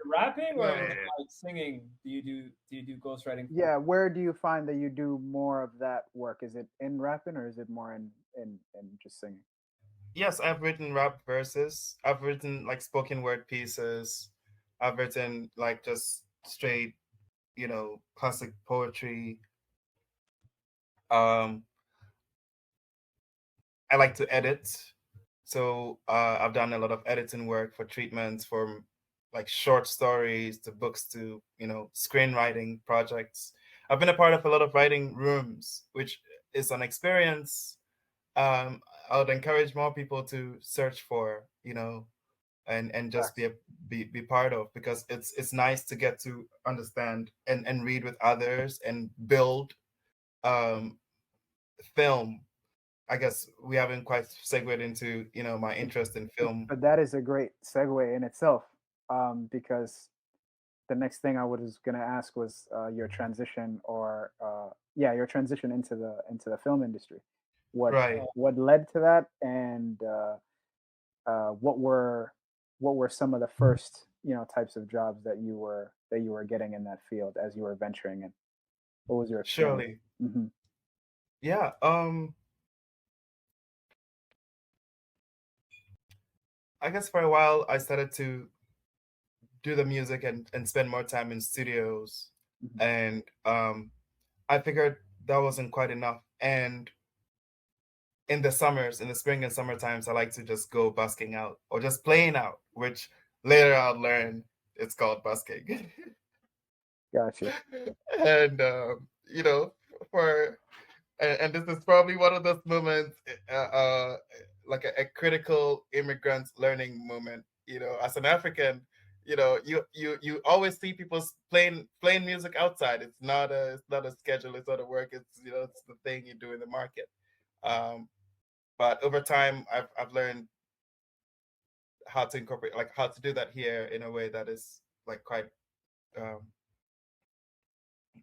[SPEAKER 2] Rapping or like singing? Do you do ghostwriting?
[SPEAKER 3] Yeah, where do you find that you do more of that work? Is it in rapping or is it more in just singing?
[SPEAKER 4] Yes, I've written rap verses. I've written like spoken word pieces. I've written like just straight, classic poetry. I like to edit So I've done a lot of editing work for treatments, from like short stories to books to, screenwriting projects. I've been a part of a lot of writing rooms, which is an experience I would encourage more people to search for, and just
[SPEAKER 3] Facts.
[SPEAKER 4] be part of, because it's nice to get to understand and read with others and build um film. I guess we haven't quite segued into, my interest in film.
[SPEAKER 3] But that is a great segue in itself, because the next thing I was going to ask was your transition, or yeah, your transition into the film industry. What
[SPEAKER 4] Right.
[SPEAKER 3] what led to that, and what were some of the first types of jobs that you were getting in that field as you were venturing in? What was your experience?
[SPEAKER 4] Surely.
[SPEAKER 3] Hmm.
[SPEAKER 4] Yeah. I guess for a while I started to do the music and spend more time in studios,
[SPEAKER 3] Hmm.
[SPEAKER 4] and I figured that wasn't quite enough. And in the summers, in the spring and summer times, I like to just go busking out or just playing out, which later I'll learn it's called busking.
[SPEAKER 3] Gotcha.
[SPEAKER 4] And for and this is probably one of those moments, like a critical immigrant learning moment. As an African, you always see people playing music outside. It's not a schedule. It's not a work. It's the thing you do in the market. Um, but over time, I've learned how to incorporate, like how to do that here in a way that is like um,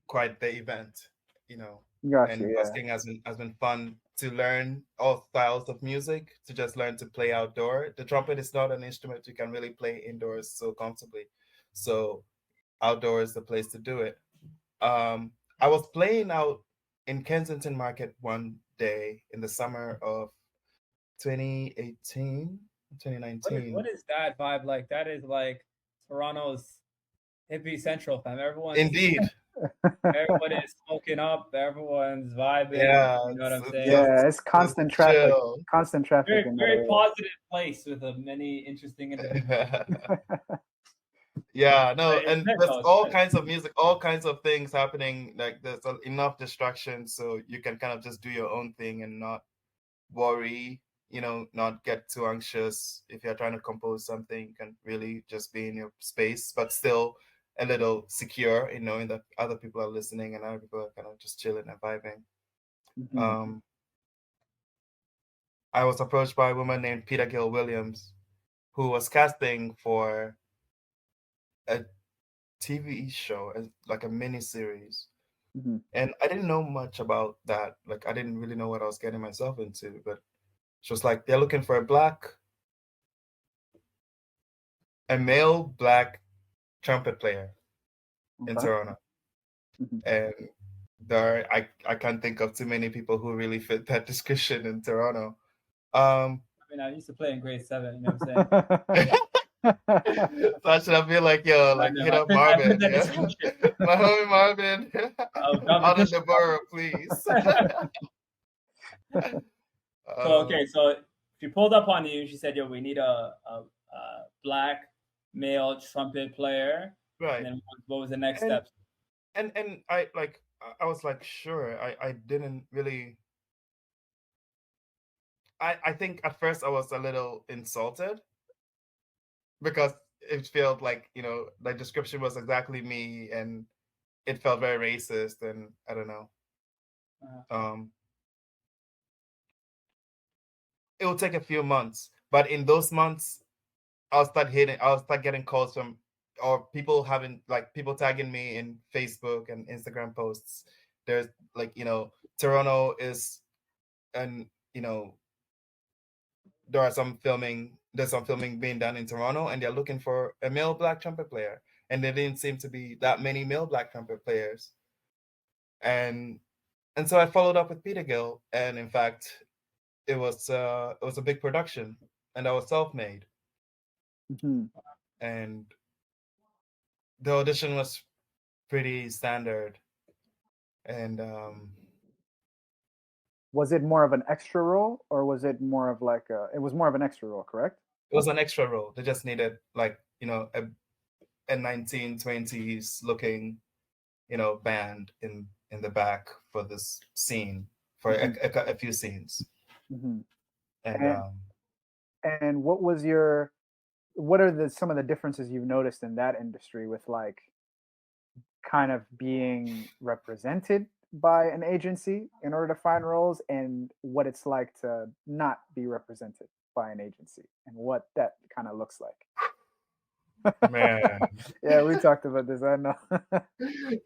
[SPEAKER 4] quite the event, you know.
[SPEAKER 3] Gotcha.
[SPEAKER 4] And
[SPEAKER 3] Yeah.
[SPEAKER 4] busking has been fun to learn all styles of music, to just learn to play outdoor. The trumpet is not an instrument you can really play indoors so comfortably. So outdoor is the place to do it. I was playing out in Kensington Market one day in the summer of 2018,
[SPEAKER 2] What is
[SPEAKER 4] 2019.
[SPEAKER 2] what is that vibe like? That is like Toronto's hippie central, fam.
[SPEAKER 4] Indeed.
[SPEAKER 2] Everybody is smoking up. Everyone's vibing.
[SPEAKER 4] Yeah,
[SPEAKER 2] You know what I'm
[SPEAKER 4] it's
[SPEAKER 2] saying?
[SPEAKER 3] Yeah,
[SPEAKER 4] just
[SPEAKER 3] it's
[SPEAKER 4] just chill.
[SPEAKER 3] constant traffic
[SPEAKER 2] Very
[SPEAKER 3] in that
[SPEAKER 2] very
[SPEAKER 3] area.
[SPEAKER 2] positive place with many interesting individuals.
[SPEAKER 4] Yeah, no,
[SPEAKER 2] It's
[SPEAKER 4] and
[SPEAKER 2] lit
[SPEAKER 4] there's
[SPEAKER 2] though. It's
[SPEAKER 4] all
[SPEAKER 2] lit.
[SPEAKER 4] kinds of music, all kinds of things happening. Like there's enough distractions, so you can kind of just do your own thing and not worry, not get too anxious. If you're trying to compose something, you can really just be in your space, but still a little secure in knowing that other people are listening and other people are kind of just chilling and vibing.
[SPEAKER 3] Hmm.
[SPEAKER 4] Um, I was approached by a woman named Peter Gill Williams, who was casting for a TV show, like a mini series.
[SPEAKER 3] Hmm.
[SPEAKER 4] And I didn't know much about that. Like, I didn't really know what I was getting myself into. But she was like, they're looking for a male black trumpet player in
[SPEAKER 3] Okay.
[SPEAKER 4] Toronto.
[SPEAKER 3] Hmm.
[SPEAKER 4] And I can't think of too many people who really fit that description in Toronto. Um,
[SPEAKER 2] I mean, I used to play in grade 7. You know what I'm saying?
[SPEAKER 4] so I should have been like, yo,
[SPEAKER 2] I
[SPEAKER 4] like
[SPEAKER 2] know.
[SPEAKER 4] hit up
[SPEAKER 2] I fit
[SPEAKER 4] Marvin,
[SPEAKER 2] that
[SPEAKER 4] yeah.
[SPEAKER 2] description
[SPEAKER 4] My homie Marvin,
[SPEAKER 2] of
[SPEAKER 4] out in
[SPEAKER 2] competition.
[SPEAKER 4] the borough, please.
[SPEAKER 2] So
[SPEAKER 4] Um,
[SPEAKER 2] okay, so she pulled up on you. She said, "Yo, we need a black male trumpet player." And
[SPEAKER 4] right.
[SPEAKER 2] then what was the next
[SPEAKER 4] And
[SPEAKER 2] steps?
[SPEAKER 4] and I was like, sure. I didn't really. I think at first I was a little insulted because it felt like, the description was exactly me, and it felt very racist, and I don't know.
[SPEAKER 2] Uh,
[SPEAKER 4] Um, it will take a few months, but in those months, I'll start getting calls from, or people having, like, people tagging me in Facebook and Instagram posts. There's like, Toronto is, and there's some filming being done in Toronto, and they're looking for a male black trumpet player. And there didn't seem to be that many male black trumpet players. And so I followed up with Peter Gill, and in fact, it was a big production, and I was self-made.
[SPEAKER 3] Hmm.
[SPEAKER 4] And the audition was pretty standard. And
[SPEAKER 3] Was it more of an extra role, or was it more of like it was more of an extra role, correct?
[SPEAKER 4] It was an extra role. They just needed like, a 1920s looking, band in the back for this scene, for a few scenes.
[SPEAKER 3] Mm-hmm.
[SPEAKER 4] And
[SPEAKER 3] And what are some of the differences you've noticed in that industry with like kind of being represented by an agency in order to find roles, and what it's like to not be represented by an agency and what that kind of looks like?
[SPEAKER 4] man,
[SPEAKER 3] Yeah, we talked about this. I know.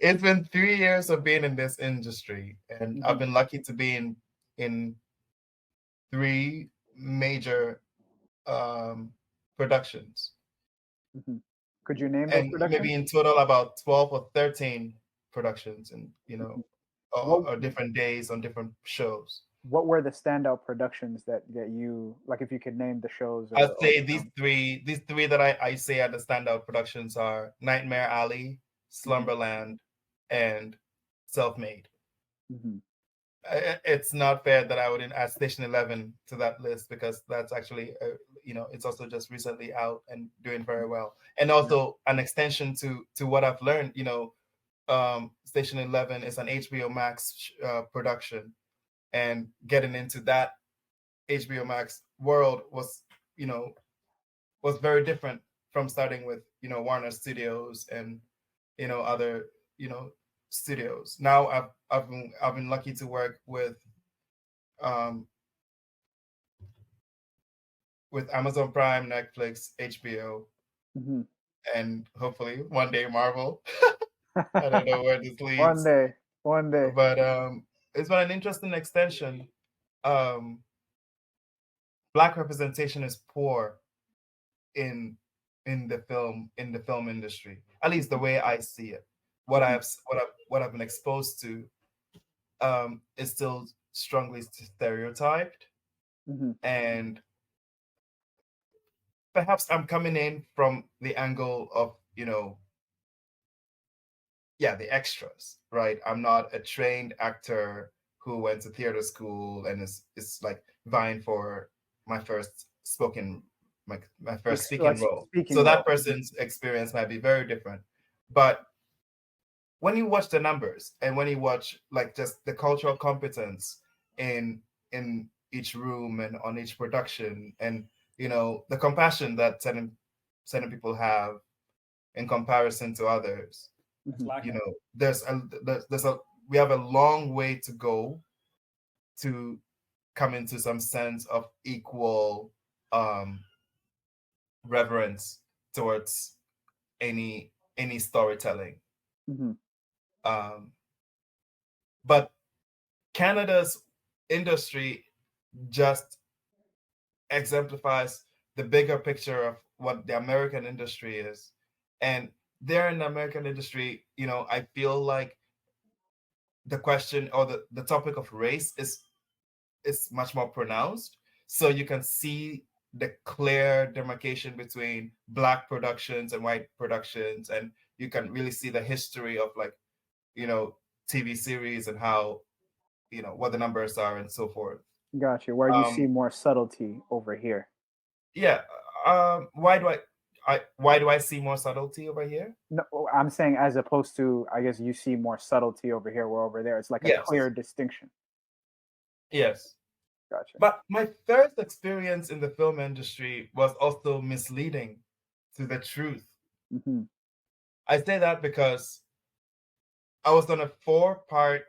[SPEAKER 4] it's been 3 years of being in this industry, and I've
[SPEAKER 3] Mhm,
[SPEAKER 4] been lucky to be in three major productions,
[SPEAKER 3] mhm. Could you name those
[SPEAKER 4] and maybe
[SPEAKER 3] productions?
[SPEAKER 4] in total about 12 or 13 productions, and
[SPEAKER 3] Mhm. What
[SPEAKER 4] or different days on different shows.
[SPEAKER 3] what were the standout productions that you like? If you could name the shows
[SPEAKER 4] I'd
[SPEAKER 3] or
[SPEAKER 4] say
[SPEAKER 3] the films.
[SPEAKER 4] these three that I say are the standout productions are Nightmare Alley,
[SPEAKER 3] Mhm,
[SPEAKER 4] Slumberland, and Self-Made.
[SPEAKER 3] mhm.
[SPEAKER 4] It's not fair that I wouldn't add Station 11 to that list, because that's actually, it's also just recently out and doing very well. And
[SPEAKER 3] Yeah.
[SPEAKER 4] also an extension to what I've learned, Station 11 is an HBO Max production, and getting into that HBO Max world was very different from starting with, Warner Studios and, other, you know, studios. Now I've been lucky to work um, with Amazon Prime, Netflix, HBO,
[SPEAKER 3] Mhm.
[SPEAKER 4] and hopefully one day Marvel. I don't know where this
[SPEAKER 3] One
[SPEAKER 4] leads,
[SPEAKER 3] day, one day.
[SPEAKER 4] but it's been an interesting extension. Um, Black representation is poor in the film industry, at least the way I see it. What
[SPEAKER 3] Mhm,
[SPEAKER 4] I've been exposed to is still strongly stereotyped,
[SPEAKER 3] mhm.
[SPEAKER 4] and perhaps I'm coming in from the angle of, the extras, right? I'm not a trained actor who went to theater school and is like vying for my first spoken my first speaking role.
[SPEAKER 3] Speaking
[SPEAKER 4] So that
[SPEAKER 3] role.
[SPEAKER 4] person's experience might be very different. But when you watch the numbers, and when you watch like just the cultural competence in each room and on each production, and the compassion that certain people have in comparison to others,
[SPEAKER 2] That's
[SPEAKER 3] Mhm.
[SPEAKER 2] lacking.
[SPEAKER 4] there's a we have a long way to go to come into some sense of equal um reverence towards any storytelling.
[SPEAKER 3] Mhm.
[SPEAKER 4] um but Canada's industry just exemplifies the bigger picture of what the American industry is. And there in the American industry, I feel like the question, or the topic of race is much more pronounced. So you can see the clear demarcation between Black productions and white productions, and you can really see the history of, like, TV series, and how, what the numbers are and so forth.
[SPEAKER 3] Gotcha. Where you see
[SPEAKER 4] Um,
[SPEAKER 3] more subtlety over here.
[SPEAKER 4] yeah. Why do I see more subtlety over here?
[SPEAKER 3] No, I'm saying as opposed to, I guess you see more subtlety over here, where over there it's like a
[SPEAKER 4] Yes.
[SPEAKER 3] clear distinction.
[SPEAKER 4] Yes.
[SPEAKER 3] Gotcha.
[SPEAKER 4] But my first experience in the film industry was also misleading to the truth.
[SPEAKER 3] Hmm.
[SPEAKER 4] I say that because I was on a 4-part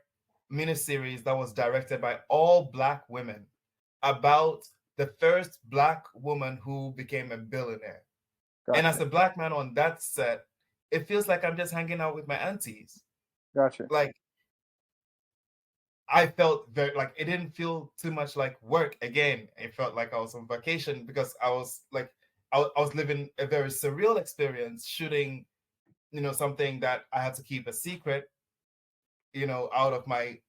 [SPEAKER 4] miniseries that was directed by all Black women, about the first Black woman who became a billionaire. And as
[SPEAKER 3] Gotcha.
[SPEAKER 4] a Black man on that set, it feels like I'm just hanging out with my aunties.
[SPEAKER 3] Gotcha.
[SPEAKER 4] Like, I felt very, like, it didn't feel too much like work. Again, it felt like I was on vacation, because I was like, I was living a very surreal experience shooting, something that I had to keep a secret, out of my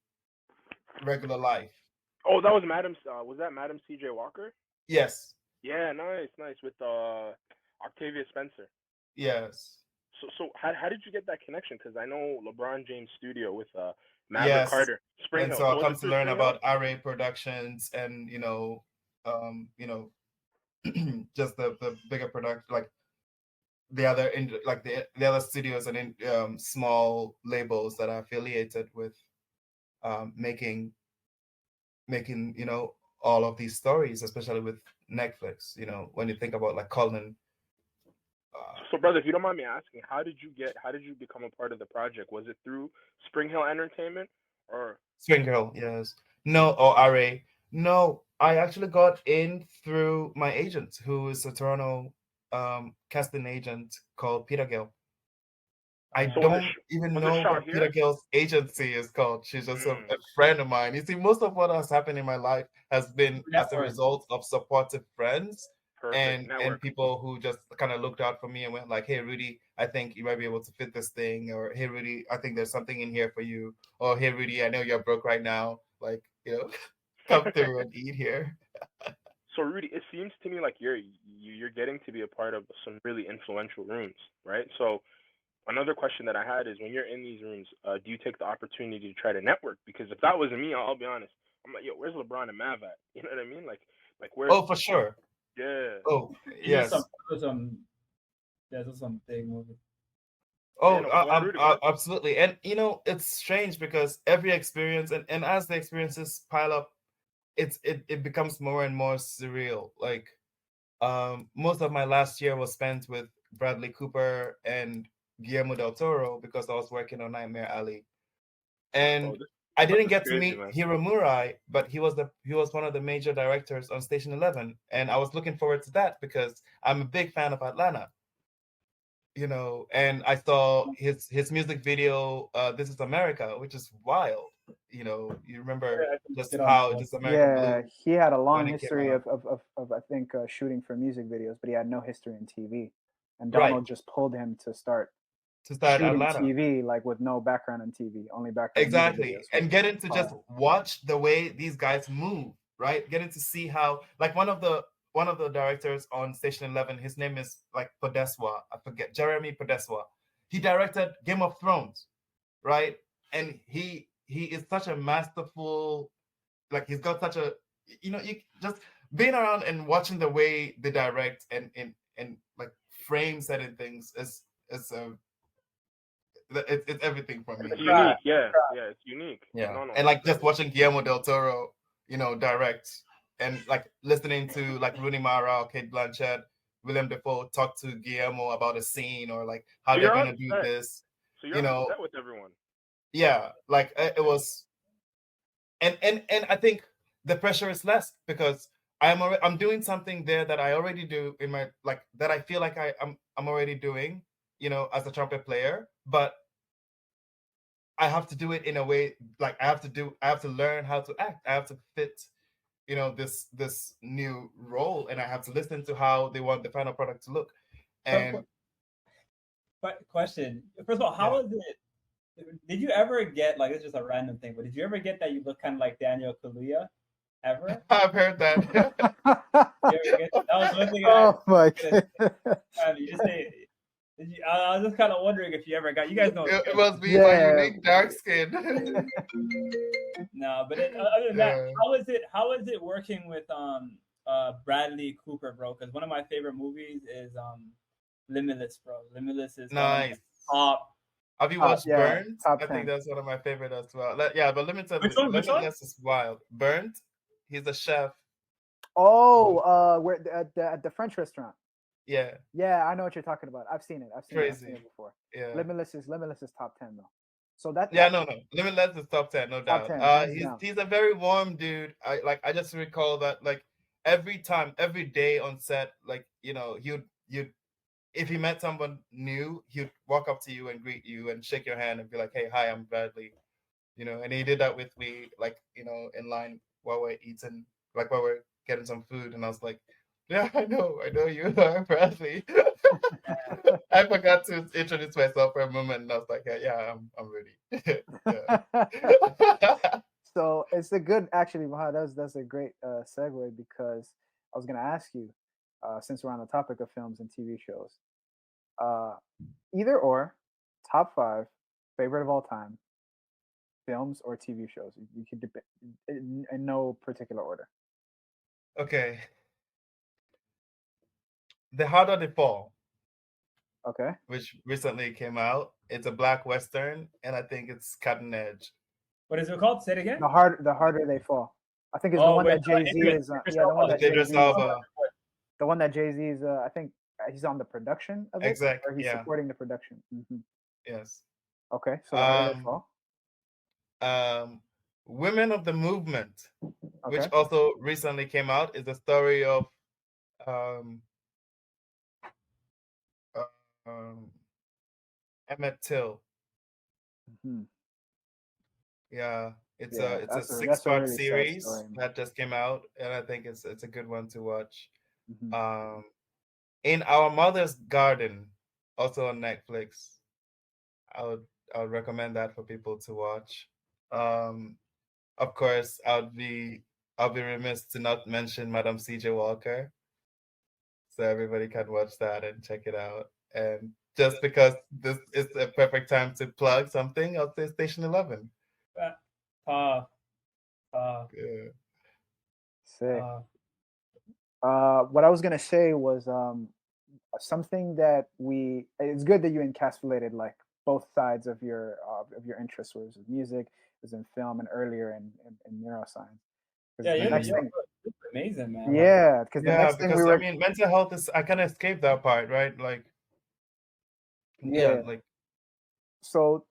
[SPEAKER 4] regular life.
[SPEAKER 5] Oh, that was Madam. Was that Madam C.J. Walker?
[SPEAKER 4] Yes,
[SPEAKER 5] Yeah, nice, nice with Octavia Spencer.
[SPEAKER 4] yes,
[SPEAKER 5] So how did you get that connection? Because I know LeBron James' studio with Maverick
[SPEAKER 4] yes.
[SPEAKER 5] Carter. Spring
[SPEAKER 4] And
[SPEAKER 5] Hill.
[SPEAKER 4] so I
[SPEAKER 5] So was
[SPEAKER 4] come
[SPEAKER 5] it
[SPEAKER 4] to
[SPEAKER 5] through
[SPEAKER 4] learn
[SPEAKER 5] Spring Hill?
[SPEAKER 4] about Array Productions and just the bigger production, like the other the other studios and small labels that are affiliated with making all of these stories, especially with Netflix. When you think about like Colin.
[SPEAKER 5] So, brother, if you don't mind me asking, how did you become a part of the project? Was it through Spring Hill Entertainment or?
[SPEAKER 4] Spring Girl, yes. No, or Array. No, I actually got in through my agent, who is a Toronto casting agent called Peter Gill. I
[SPEAKER 5] So
[SPEAKER 4] don't even
[SPEAKER 5] was it
[SPEAKER 4] know
[SPEAKER 5] shot
[SPEAKER 4] what Peter
[SPEAKER 5] here?
[SPEAKER 4] Gill's agency is called. She's just a friend of mine. You see, most of what has happened in my life has been as a result of supportive friends
[SPEAKER 5] Perfect
[SPEAKER 4] and
[SPEAKER 5] network.
[SPEAKER 4] people who just kind of looked out for me and went like, "Hey, Rudy, I think you might be able to fit this thing," or "Hey, Rudy, I think there's something in here for you," or "Hey, Rudy, I know you're broke right now. Like, come through and eat here."
[SPEAKER 5] So, Rudy, it seems to me like you're getting to be a part of some really influential rooms, right? So, another question that I had is, when you're in these rooms, do you take the opportunity to try to network? Because if that wasn't me, I'll be honest, I'm like, yo, where's LeBron and Mav at? You know what I mean? Like where's?
[SPEAKER 4] Oh, for sure.
[SPEAKER 5] Yeah.
[SPEAKER 4] Oh,
[SPEAKER 2] There's
[SPEAKER 4] yes.
[SPEAKER 2] some big movies.
[SPEAKER 4] Oh,
[SPEAKER 5] No, go ahead, Rudy. Go ahead.
[SPEAKER 4] absolutely. And it's strange because every experience and as the experiences pile up, it becomes more and more surreal. Like most of my last year was spent with Bradley Cooper and Guillermo del Toro because I was working on Nightmare Alley.
[SPEAKER 5] Oh,
[SPEAKER 4] And
[SPEAKER 5] this
[SPEAKER 4] I
[SPEAKER 5] stuff
[SPEAKER 4] didn't
[SPEAKER 5] is
[SPEAKER 4] get to
[SPEAKER 5] crazy,
[SPEAKER 4] meet
[SPEAKER 5] man.
[SPEAKER 4] Hiro Murai, but he was one of the major directors on Station 11, and I was looking forward to that because I'm a big fan of Atlanta. And I saw his music video, This Is America, which is wild. You remember just
[SPEAKER 2] Get on that
[SPEAKER 4] how
[SPEAKER 2] one.
[SPEAKER 4] This America
[SPEAKER 3] Yeah,
[SPEAKER 4] blew
[SPEAKER 3] he had a long
[SPEAKER 4] when it came
[SPEAKER 3] history
[SPEAKER 4] out.
[SPEAKER 3] of I think shooting for music videos, but he had no history in TV. And
[SPEAKER 4] Right,
[SPEAKER 3] Donald just pulled him to start
[SPEAKER 4] to start
[SPEAKER 3] shooting
[SPEAKER 4] Atlanta.
[SPEAKER 3] TV, like with no background in TV, only background in music
[SPEAKER 4] Exactly.
[SPEAKER 3] videos, which
[SPEAKER 4] And
[SPEAKER 3] is
[SPEAKER 4] getting to just
[SPEAKER 3] powerful.
[SPEAKER 4] watch the way these guys move, right? Getting to see how, like, one of the directors on Station 11, his name is like Podeswa. I forget, Jeremy Podeswa. He directed Game of Thrones, right? And he is such a masterful, like he's got such a, you just being around and watching the way they direct and like frame certain things is it's everything for me.
[SPEAKER 5] It's unique. Yeah, yeah, it's unique.
[SPEAKER 4] Yeah,
[SPEAKER 5] No,
[SPEAKER 4] and like just
[SPEAKER 5] that's
[SPEAKER 4] watching Guillermo del Toro, direct, and like listening to like Rooney Mara, Kate Blanchett, William Defoe talk to Guillermo about a scene or like how
[SPEAKER 5] so
[SPEAKER 4] they're
[SPEAKER 5] you're on
[SPEAKER 4] gonna do
[SPEAKER 5] set.
[SPEAKER 4] this.
[SPEAKER 5] So you're
[SPEAKER 4] You
[SPEAKER 5] on
[SPEAKER 4] know,
[SPEAKER 5] set with everyone.
[SPEAKER 4] yeah, like it
[SPEAKER 5] Okay.
[SPEAKER 4] was, and I think the pressure is less because I'm doing something there that I already do in my like that I feel like I'm already doing, as a trumpet player, but I have to do it in a way like I have to learn how to act. I have to fit, this new role, and I have to listen to how they want the final product to look. And
[SPEAKER 2] But question: first of all, how
[SPEAKER 4] yeah,
[SPEAKER 2] was it? Did you ever get, like, it's just a random thing, but did you ever get that you look kind of like Daniel Kaluuya? Ever?
[SPEAKER 4] I've heard that.
[SPEAKER 2] You ever get that? That was one thing I
[SPEAKER 3] Oh my
[SPEAKER 2] was
[SPEAKER 3] god.
[SPEAKER 2] you just say. I was just kind of wondering if you ever got. You guys know.
[SPEAKER 4] It must be my
[SPEAKER 3] Yeah.
[SPEAKER 4] unique dark skin.
[SPEAKER 2] No, but other than that,
[SPEAKER 4] Yeah.
[SPEAKER 2] how is it working with Bradley Cooper, bro? Because one of my favorite movies is Limitless, bro. Limitless is one of my
[SPEAKER 4] Nice.
[SPEAKER 2] top.
[SPEAKER 4] Have you watched
[SPEAKER 3] Yeah,
[SPEAKER 4] Burnt?
[SPEAKER 3] top
[SPEAKER 4] I think
[SPEAKER 3] 10.
[SPEAKER 4] that's one of my favorite as well. Yeah, but
[SPEAKER 2] Which one? Which one?
[SPEAKER 4] Limitless is wild. Burnt, he's a chef.
[SPEAKER 3] Oh, where at the French restaurant.
[SPEAKER 4] Yeah,
[SPEAKER 3] Yeah, I know what you're talking about. I've seen it. I've seen
[SPEAKER 4] crazy.
[SPEAKER 3] it before.
[SPEAKER 4] Yeah.
[SPEAKER 3] Limitless is top 10 though. So that
[SPEAKER 4] Yeah, no. Limitless is top 10, no
[SPEAKER 3] top
[SPEAKER 4] doubt.
[SPEAKER 3] 10, hands
[SPEAKER 4] He's
[SPEAKER 3] down.
[SPEAKER 4] he's a very warm dude. I just recall that like every time, every day on set, like you'd if he met someone new, he'd walk up to you and greet you and shake your hand and be like, "Hey, hi, I'm Bradley." And he did that with me, like in line while we're eating, like while we're getting some food, and I was like, "Yeah, I know you are Bradley." I forgot to introduce myself for a moment, and I was like, "Yeah, I'm ready." Yeah.
[SPEAKER 3] So it's a good, actually, Mahad, that's a great segue, because I was going to ask you, since we're on the topic of films and TV shows, uh, either or, top 5 favorite of all time, films or TV shows. You could in no particular order.
[SPEAKER 4] Okay. The Harder They Fall,
[SPEAKER 3] Okay.
[SPEAKER 4] which recently came out. It's a black western, and I think it's cutting edge.
[SPEAKER 2] What is it called? Say it again.
[SPEAKER 3] The harder they fall. I think it's the one that Jay-Z is. Yeah, the one that
[SPEAKER 4] Idris
[SPEAKER 3] Jay-Z.
[SPEAKER 4] Elba.
[SPEAKER 3] The one that Jay-Z is. I think he's on the production of it,
[SPEAKER 4] Exactly.
[SPEAKER 3] or he's
[SPEAKER 4] Yeah.
[SPEAKER 3] supporting the production.
[SPEAKER 4] Yes.
[SPEAKER 3] Okay, so the harder they fall.
[SPEAKER 4] Women of the Movement, which
[SPEAKER 3] Okay.
[SPEAKER 4] also recently came out, is the story of Emmett Till.
[SPEAKER 3] Mhm.
[SPEAKER 4] Yeah, it's
[SPEAKER 3] Yeah,
[SPEAKER 4] a
[SPEAKER 3] that's a
[SPEAKER 4] 6-part
[SPEAKER 3] really sad
[SPEAKER 4] series
[SPEAKER 3] story, man.
[SPEAKER 4] that just came out, and I think it's a good one to watch.
[SPEAKER 3] Mhm.
[SPEAKER 4] In Our Mother's Garden, also on Netflix. I would recommend that for people to watch. Of course, I'll be remiss to not mention Madam C.J. Walker, so everybody can watch that and check it out. And just because this is a perfect time to plug something, I'll say Station 11.
[SPEAKER 2] Yeah.
[SPEAKER 3] Sick. What I was gonna say was something that it's good that you encapsulated like both sides of your interests, was in music, was in film, and earlier in neuroscience.
[SPEAKER 2] Yeah,
[SPEAKER 3] The next thing,
[SPEAKER 2] you're amazing, man.
[SPEAKER 3] yeah, because the
[SPEAKER 4] Yeah,
[SPEAKER 3] next thing
[SPEAKER 4] because
[SPEAKER 3] we were,
[SPEAKER 4] I mean, mental health is, I kind of escaped that part, right? Like,
[SPEAKER 3] yeah.
[SPEAKER 4] like,
[SPEAKER 3] So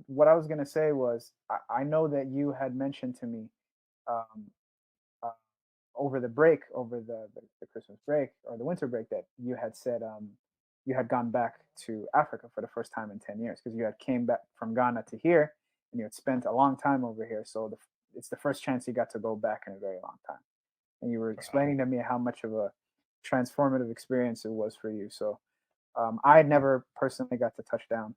[SPEAKER 3] what I was gonna say was I know that you had mentioned to me um, uh, over the break, over the Christmas break or the winter break, that you had said you had gone back to Africa for the first time in 10 years, because you had came back from Ghana to here and you had spent a long time over here. So it's the first chance you got to go back in a very long time. And you were explaining to me how much of a transformative experience it was for you. So I had never personally got to touch down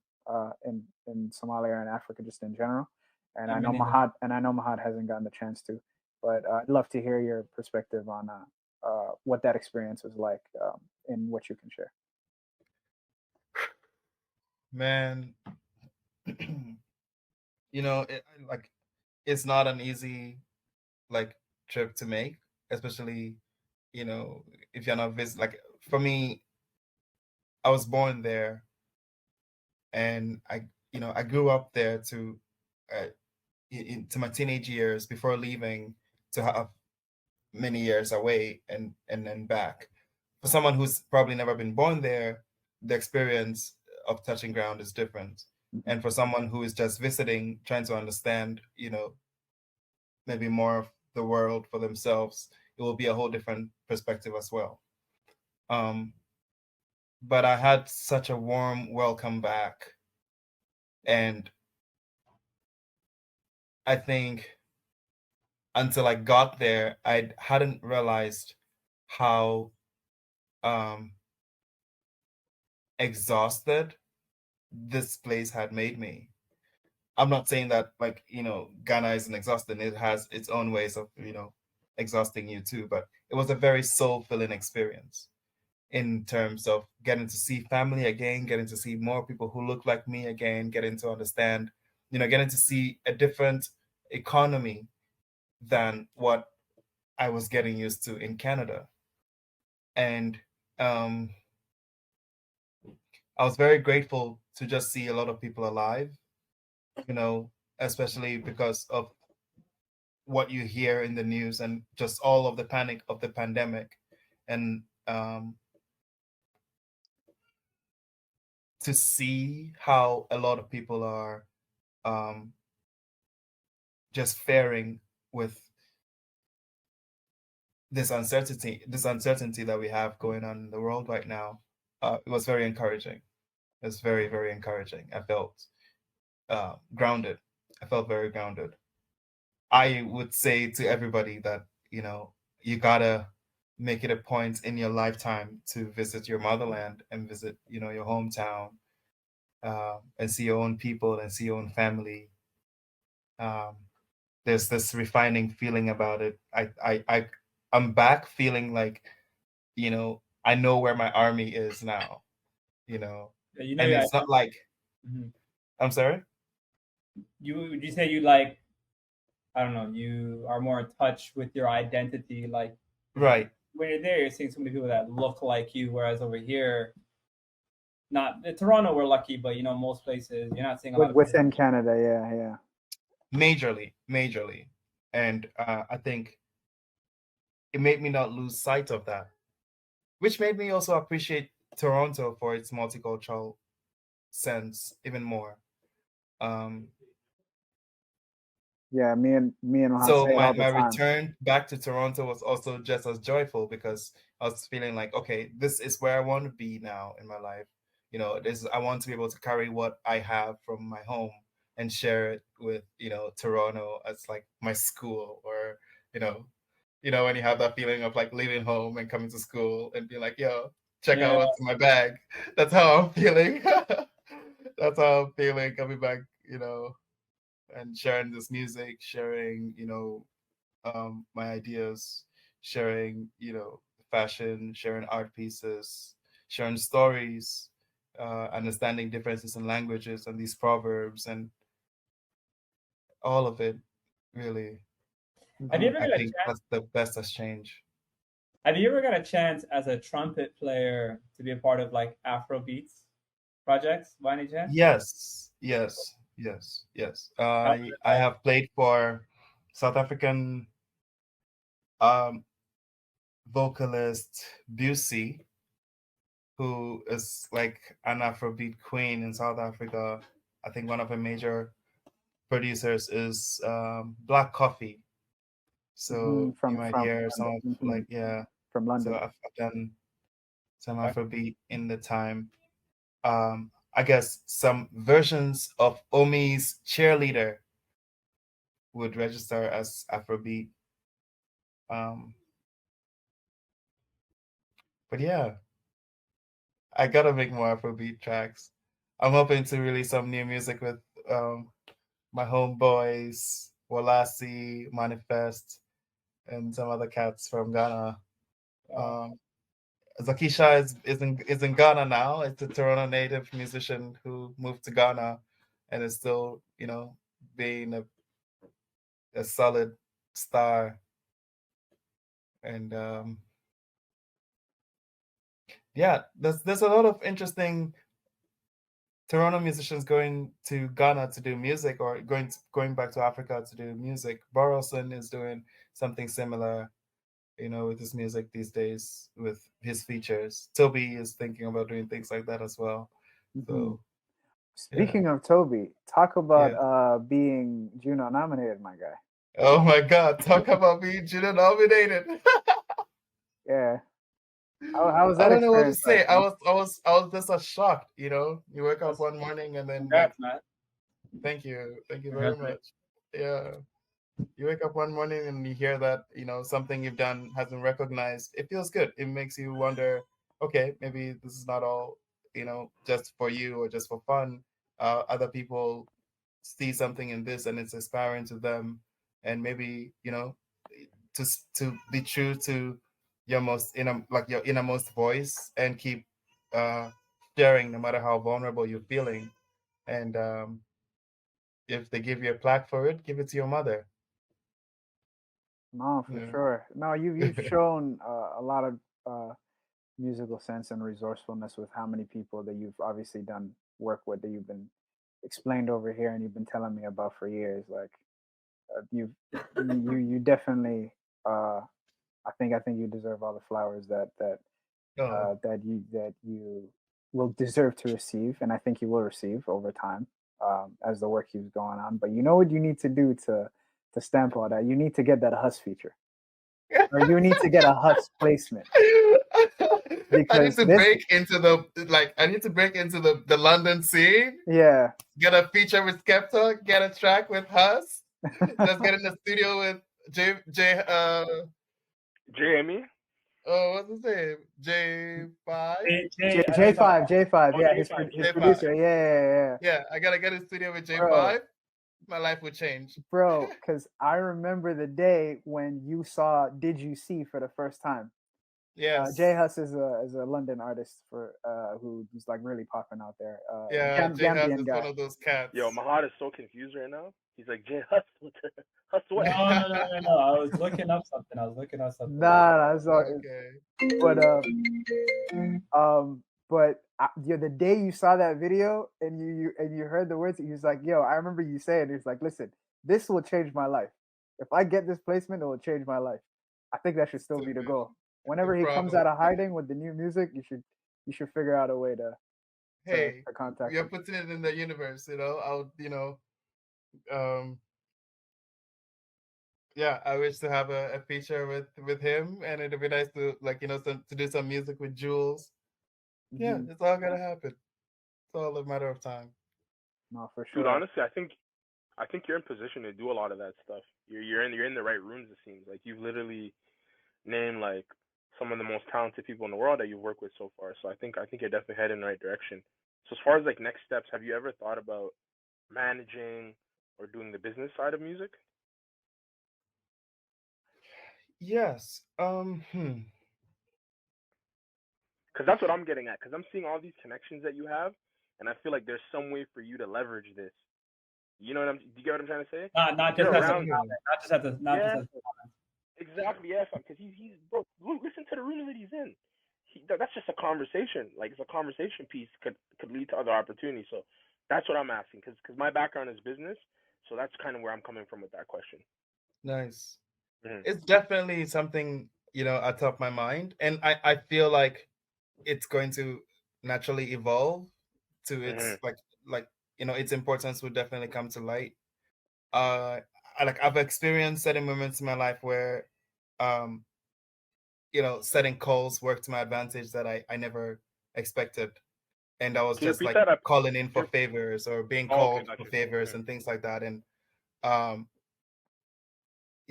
[SPEAKER 3] in Somalia and Africa just in general. And I know Mahad hasn't gotten the chance to. But I'd love to hear your perspective on what that experience was like and what you can share.
[SPEAKER 4] man, it's not an easy like trip to make, especially if you're not like, for me, I was born there, and I grew up there to into my teenage years before leaving to have many years away and then back. For someone who's probably never been born there, the experience of touching ground is different. And for someone who is just visiting, trying to understand, maybe more of the world for themselves, it will be a whole different perspective as well. But I had such a warm welcome back. And I think until I got there, I hadn't realized how exhausted this place had made me. I'm not saying that, like, Ghana isn't exhausting. It has its own ways of, exhausting you too. But it was a very soul-filling experience in terms of getting to see family again, getting to see more people who look like me again, getting to understand, getting to see a different economy than what I was getting used to in Canada. And I was very grateful to just see a lot of people alive, especially because of what you hear in the news and just all of the panic of the pandemic. And to see how a lot of people are just faring with this uncertainty that we have going on in the world right now, it was very encouraging. It was very, very encouraging. I felt grounded. I felt very grounded. I would say to everybody that, you gotta make it a point in your lifetime to visit your motherland and visit, your hometown, and see your own people and see your own family. There's this refining feeling about it. I'm back feeling like, I know where my army is now, and it's not like, I'm sorry?
[SPEAKER 2] would you say you like, I don't know, you are more in touch with your identity, like
[SPEAKER 4] Right.
[SPEAKER 2] when you're there, you're seeing so many people that look like you, whereas over here, not in Toronto, we're lucky, but you know, most places you're not seeing a lot of
[SPEAKER 3] Within Canada, yeah.
[SPEAKER 4] Majorly. And I think it made me not lose sight of that, which made me also appreciate Toronto for its multicultural sense even more.
[SPEAKER 3] Yeah, me and Mohan
[SPEAKER 4] So
[SPEAKER 3] say it all the
[SPEAKER 4] my
[SPEAKER 3] time.
[SPEAKER 4] return back to Toronto was also just as joyful because I was feeling like, okay, this is where I want to be now in my life. You know, I want to be able to carry what I have from my home and share it with, you know, Toronto as like my school, or, you know, when you have that feeling of like leaving home and coming to school and being like, yo, check out what's in my bag. That's how I'm feeling. That's how I'm feeling coming back, you know, and sharing this music, sharing, you know, my ideas, sharing, you know, fashion, sharing art pieces, sharing stories, understanding differences in languages and these proverbs and all of it. Really,
[SPEAKER 2] Have you ever
[SPEAKER 4] I
[SPEAKER 2] got a
[SPEAKER 4] think
[SPEAKER 2] chance?
[SPEAKER 4] that's the best exchange.
[SPEAKER 2] Have you ever got a chance as a trumpet player to be a part of like Afro beats projects by any chance?
[SPEAKER 4] Yes. I have played for South African vocalist Busey, who is like an Afrobeat queen in South Africa. I think one of her major producers is Black Coffee. So you might hear some of like, yeah.
[SPEAKER 3] From
[SPEAKER 4] So
[SPEAKER 3] London.
[SPEAKER 4] I've done some Afrobeat in the time. I guess some versions of Omi's Cheerleader would register as Afrobeat. But yeah, I gotta make more Afrobeat tracks. I'm hoping to release some new music with my homeboys, Walasi, Manifest, and some other cats from Ghana. Zakisha is in Ghana now. It's a Toronto native musician who moved to Ghana and is still, you know, being a solid star. And yeah, there's a lot of interesting Toronto musicians going to Ghana to do music, or going back to Africa to do music. Borrelson is doing something similar, you know, with his music these days with his features. Toby is thinking about doing things like that as well. So
[SPEAKER 3] Speaking of Toby, talk about being Juno nominated, my guy.
[SPEAKER 4] Oh my God! Talk about being Juno nominated.
[SPEAKER 3] Yeah. How was
[SPEAKER 4] I
[SPEAKER 3] that
[SPEAKER 4] don't know what to
[SPEAKER 3] experience
[SPEAKER 4] say.
[SPEAKER 3] like,
[SPEAKER 4] I
[SPEAKER 3] man?
[SPEAKER 4] was just as shocked. You know, you wake up one morning and then like,
[SPEAKER 2] Congrats, man.
[SPEAKER 4] thank you very much. Yeah, you wake up one morning and you hear that, you know, something you've done has been recognized. It feels good. It makes you wonder, okay, maybe this is not all, you know, just for you or just for fun. Other people see something in this and it's inspiring to them, and maybe, you know, to be true to your most your innermost voice and keep sharing no matter how vulnerable you're feeling. And if they give you a plaque for it, give it to your mother.
[SPEAKER 3] No, for
[SPEAKER 4] Yeah.
[SPEAKER 3] sure. No, you've shown a lot of musical sense and resourcefulness with how many people that you've obviously done work with, that you've been explained over here and you've been telling me about for years. Like you definitely I think you deserve all the flowers
[SPEAKER 4] Oh,
[SPEAKER 3] that you will deserve to receive, and I think you will receive over time as the work keeps going on. But you know what you need to do to stamp all that? You need to get that Hus feature, or you need to get a Hus placement,
[SPEAKER 4] I need
[SPEAKER 3] because
[SPEAKER 4] to
[SPEAKER 3] this,
[SPEAKER 4] break into the London scene.
[SPEAKER 3] yeah,
[SPEAKER 4] Get a feature with Skepta. Get a track with Hus. Let's get in the studio with
[SPEAKER 5] Jamie.
[SPEAKER 4] oh, what's his name? J5.
[SPEAKER 3] J5,
[SPEAKER 5] Oh,
[SPEAKER 3] yeah, his
[SPEAKER 4] J5.
[SPEAKER 3] producer, yeah.
[SPEAKER 4] Yeah, I gotta get in the studio with
[SPEAKER 3] Bro,
[SPEAKER 4] J5. My life would change.
[SPEAKER 3] bro, because I remember the day when you saw Did You See for the first time.
[SPEAKER 4] Yes.
[SPEAKER 3] J Hus is a London artist for who's like really popping out there.
[SPEAKER 4] Yeah, J Hus
[SPEAKER 3] Gambian
[SPEAKER 4] is
[SPEAKER 3] guy.
[SPEAKER 4] one of those cats.
[SPEAKER 5] Yo, Mahad is so confused right now. He's like, Jay Hustle,
[SPEAKER 2] No,
[SPEAKER 5] what?
[SPEAKER 2] I was looking up something.
[SPEAKER 3] Nah, so,
[SPEAKER 4] Okay.
[SPEAKER 3] but the day you saw that video and you heard the words, he was like, "Yo, I remember you saying." He's like, "Listen, this will change my life. If I get this placement, it will change my life." I think that should still be the
[SPEAKER 4] Stupid.
[SPEAKER 3] goal. Whenever he comes out of hiding with the new music, you should figure out a way to
[SPEAKER 4] Hey,
[SPEAKER 3] contact
[SPEAKER 4] you're
[SPEAKER 3] him.
[SPEAKER 4] putting it in the universe, yeah, I wish to have a feature with him, and it'd be nice to to do some music with Jules. Yeah,
[SPEAKER 3] Mhm.
[SPEAKER 4] it's all gonna happen. It's all a matter of time.
[SPEAKER 3] No, for
[SPEAKER 5] Dude,
[SPEAKER 3] sure.
[SPEAKER 5] honestly, I think you're in position to do a lot of that stuff. You're in the right rooms. It seems like you've literally named like some of the most talented people in the world that you've worked with so far. So I think you're definitely heading in the right direction. So as far as like next steps, have you ever thought about managing or doing the business side of music?
[SPEAKER 4] Yes.
[SPEAKER 5] Because that's what I'm getting at. Because I'm seeing all these connections that you have, and I feel like there's some way for you to leverage this. You know what do you get what I'm trying to say?
[SPEAKER 2] Not just
[SPEAKER 5] You're
[SPEAKER 2] as a
[SPEAKER 5] around.
[SPEAKER 2] comment. Not just as a comment.
[SPEAKER 5] Exactly, yeah, fam. Because he's bro. Listen to the rooms that he's in. That's just a conversation. Like it's a conversation piece could lead to other opportunities. So that's what I'm asking. Because my background is business, so that's kind of where I'm coming from with that question.
[SPEAKER 4] Nice.
[SPEAKER 5] Mm-hmm.
[SPEAKER 4] It's definitely something at top of my mind, and I feel like it's going to naturally evolve to its its importance will definitely come to light. I've experienced certain moments in my life where um setting calls worked to my advantage that I never expected, and I was
[SPEAKER 5] Can you
[SPEAKER 4] just
[SPEAKER 5] repeat
[SPEAKER 4] like
[SPEAKER 5] that?
[SPEAKER 4] calling in for favors or being
[SPEAKER 5] Oh, okay,
[SPEAKER 4] called
[SPEAKER 5] got
[SPEAKER 4] for
[SPEAKER 5] you.
[SPEAKER 4] favors
[SPEAKER 5] Yeah.
[SPEAKER 4] and things like that. And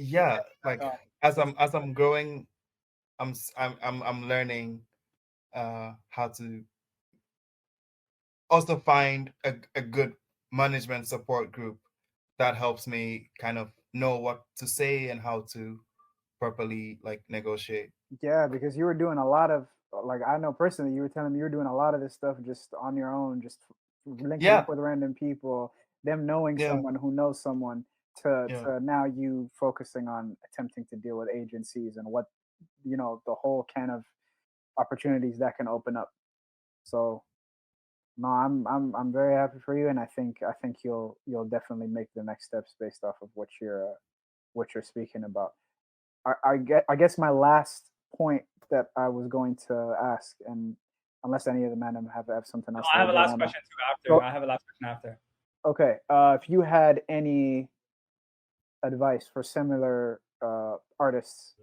[SPEAKER 4] yeah, like
[SPEAKER 2] Um,
[SPEAKER 4] as I'm growing, I'm learning how to also find a good management support group that helps me kind of know what to say and how to properly like negotiate.
[SPEAKER 3] Yeah, because you were doing a lot of like I know personally, you were telling me you were doing a lot of this stuff just on your own, just linking
[SPEAKER 4] Yeah,
[SPEAKER 3] up with random people, them knowing
[SPEAKER 4] yeah,
[SPEAKER 3] someone who knows someone to
[SPEAKER 4] yeah.
[SPEAKER 3] now you focusing on attempting to deal with agencies and what the whole can of opportunities that can open up. So no, I'm very happy for you, and I think you'll definitely make the next steps based off of what you're speaking about. I guess my last point that I was going to ask, and unless any of the men have something else
[SPEAKER 2] I have a
[SPEAKER 3] they
[SPEAKER 2] last
[SPEAKER 3] want to.
[SPEAKER 2] question too after.
[SPEAKER 3] So,
[SPEAKER 2] I have a last question after.
[SPEAKER 3] okay, if you had any advice for similar artists,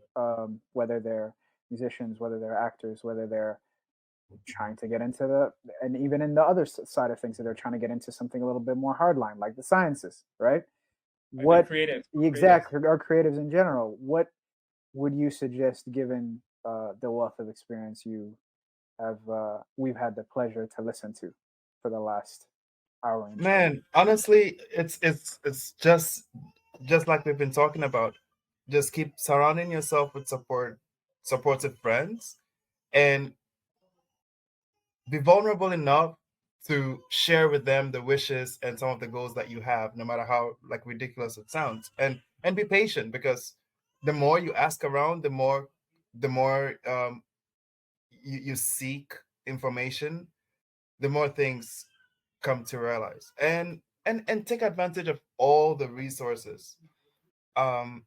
[SPEAKER 3] whether they're musicians, whether they're actors, whether they're trying to get into and even in the other side of things, that they're trying to get into something a little bit more hardline, like the sciences, right?
[SPEAKER 2] Like the
[SPEAKER 3] What
[SPEAKER 2] creatives.
[SPEAKER 3] exactly, or creatives in general? What would you suggest, given the wealth of experience we've had the pleasure to listen to for the last hour and change?
[SPEAKER 4] Man, honestly, it's just like we've been talking about. Just keep surrounding yourself with supportive friends, and be vulnerable enough to share with them the wishes and some of the goals that you have, no matter how like ridiculous it sounds. And be patient, because the more you ask around, the more you seek information, the more things come to realize. And take advantage of all the resources. um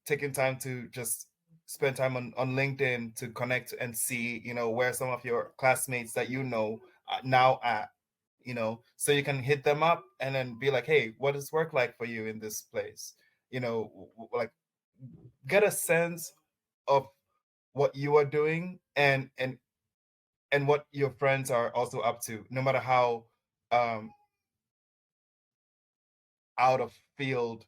[SPEAKER 4] Taking time to just spend time on LinkedIn to connect and see, where some of your classmates that are now at, so you can hit them up and then be like, hey, what is work like for you in this place? Like, get a sense of what you are doing, and what your friends are also up to, no matter how um out of field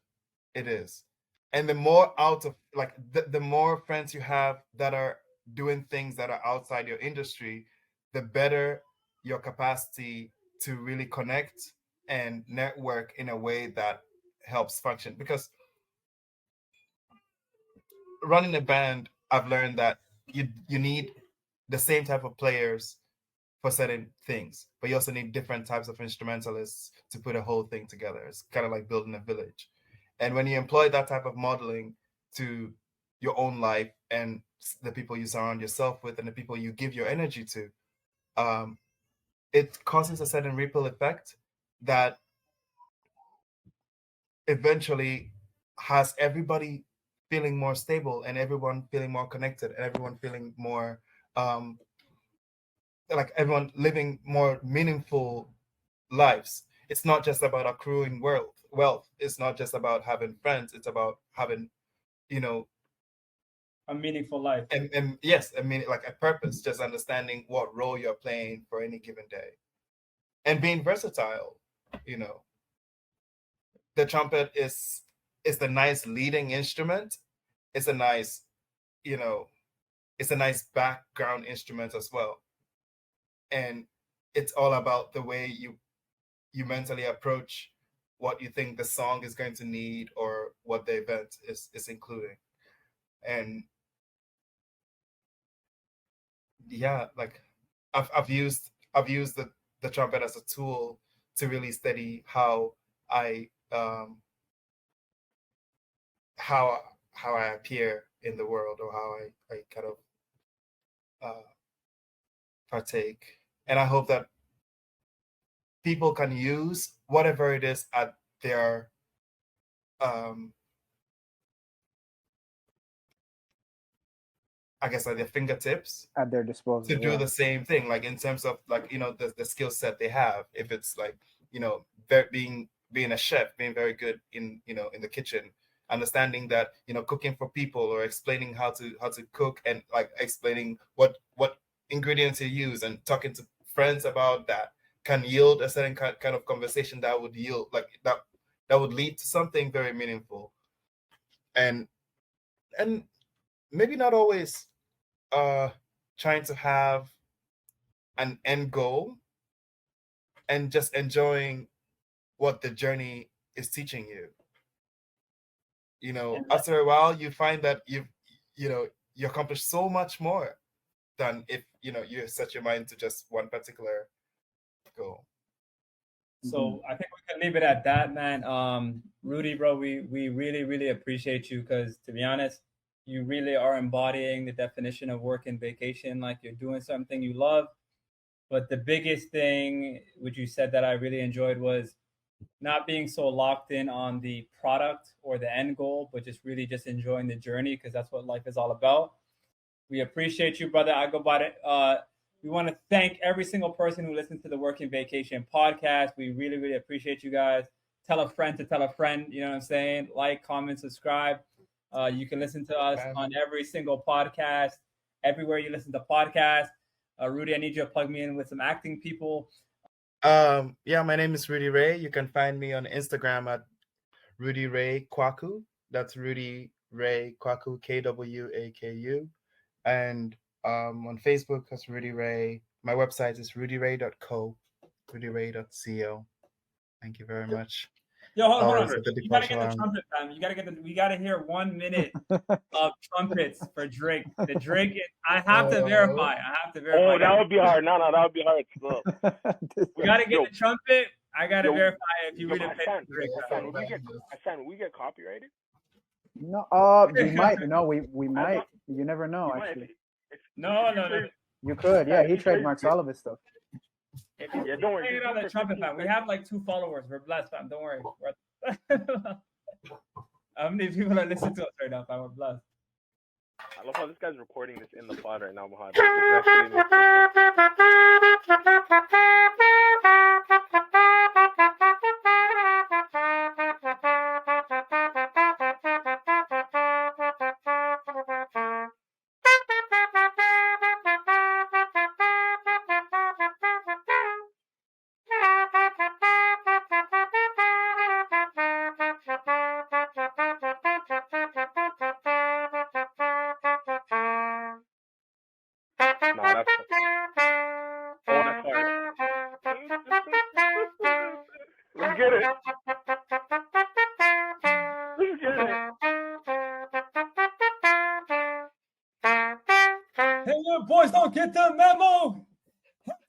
[SPEAKER 4] it is. And the more out of like the more friends you have that are doing things that are outside your industry, the better your capacity to really connect and network in a way that helps function. Because running a band, I've learned that you need the same type of players for certain things, but you also need different types of instrumentalists to put a whole thing together. It's kind of like building a village. And when you employ that type of modeling to your own life and the people you surround yourself with and the people you give your energy to, it causes a certain ripple effect that eventually has everybody feeling more stable and everyone feeling more connected and everyone feeling more like everyone living more meaningful lives. It's not just about accruing wealth. It's not just about having friends. It's about having, you know,
[SPEAKER 2] a meaningful life.
[SPEAKER 4] And yes, I mean, like a purpose, just understanding what role you're playing for any given day and being versatile. You know, the trumpet is the nice leading instrument. It's a nice, you know, it's a nice background instrument as well. And it's all about the way you mentally approach what you think the song is going to need or what the event is including. And yeah, like I've used the trumpet as a tool to really study how I how I appear in the world, or how I kind of partake. And I hope that people can use whatever it is at their I guess at their fingertips
[SPEAKER 3] at their disposal
[SPEAKER 4] to do the same thing, like in terms of like, you know, the skill set they have. If it's like, you know, being a chef, being very good in, you know, in the kitchen, understanding that, you know, cooking for people or explaining how to cook and like explaining what ingredients you use and talking to friends about that can yield a certain kind of conversation that would yield like that would lead to something very meaningful. And maybe not always trying to have an end goal, and just enjoying what the journey is teaching you. You know, after a while you find that you accomplish so much more than if, you know, you set your mind to just one particular goal.
[SPEAKER 2] So I think we can leave it at that, man. Rudy, bro, we really, really appreciate you, because to be honest, you really are embodying the definition of work and vacation. Like, you're doing something you love. But the biggest thing which you said that I really enjoyed was not being so locked in on the product or the end goal, but just really just enjoying the journey, because that's what life is all about. We appreciate you, brother. I go by it. We want to thank every single person who listens to the Working Vacation podcast. We really, really appreciate you guys. Tell a friend to tell a friend. You know what I'm saying? Like, comment, subscribe. You can listen to us on every single podcast, everywhere you listen to podcasts. Rudy, I need you to plug me in with some acting people.
[SPEAKER 4] Yeah, my name is Rudy Ray. You can find me on Instagram at Rudy Ray Kwaku. That's Rudy Ray Kwaku, KWAKU. And on Facebook, that's Rudy Ray. My website is rudyray.co, rudyray.co. Thank you very much.
[SPEAKER 2] Yo, hold on. You gotta get the trumpet, fam. We gotta hear 1 minute of trumpets for Drake. The Drake is, I have to verify.
[SPEAKER 5] Oh, that would be hard. No, that would be hard.
[SPEAKER 2] We gotta get the trumpet. I gotta verify if you really play Drake.
[SPEAKER 5] We get copyrighted?
[SPEAKER 3] No, we might. No, we might. You never know, actually.
[SPEAKER 2] No.
[SPEAKER 3] You could. Yeah, he trademarks all of his stuff.
[SPEAKER 5] Yeah, don't worry.
[SPEAKER 2] It on the trumpet, fam. We have like 2 followers. We're blessed, fam. Don't worry. How many people are listening to us right now, fam? We're blessed.
[SPEAKER 5] I love how this guy's recording this in the pod right now, Mohad. No, that's hard.
[SPEAKER 2] The boys don't get the memo.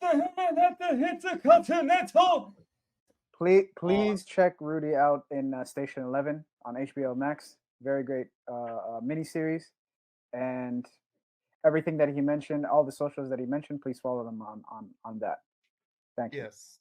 [SPEAKER 2] Hit the Intercontinental.
[SPEAKER 3] Please check Rudy out in Station 11 on HBO Max. Very great miniseries, and everything that he mentioned, all the socials that he mentioned, please follow them on that. Thank you.
[SPEAKER 4] Yes.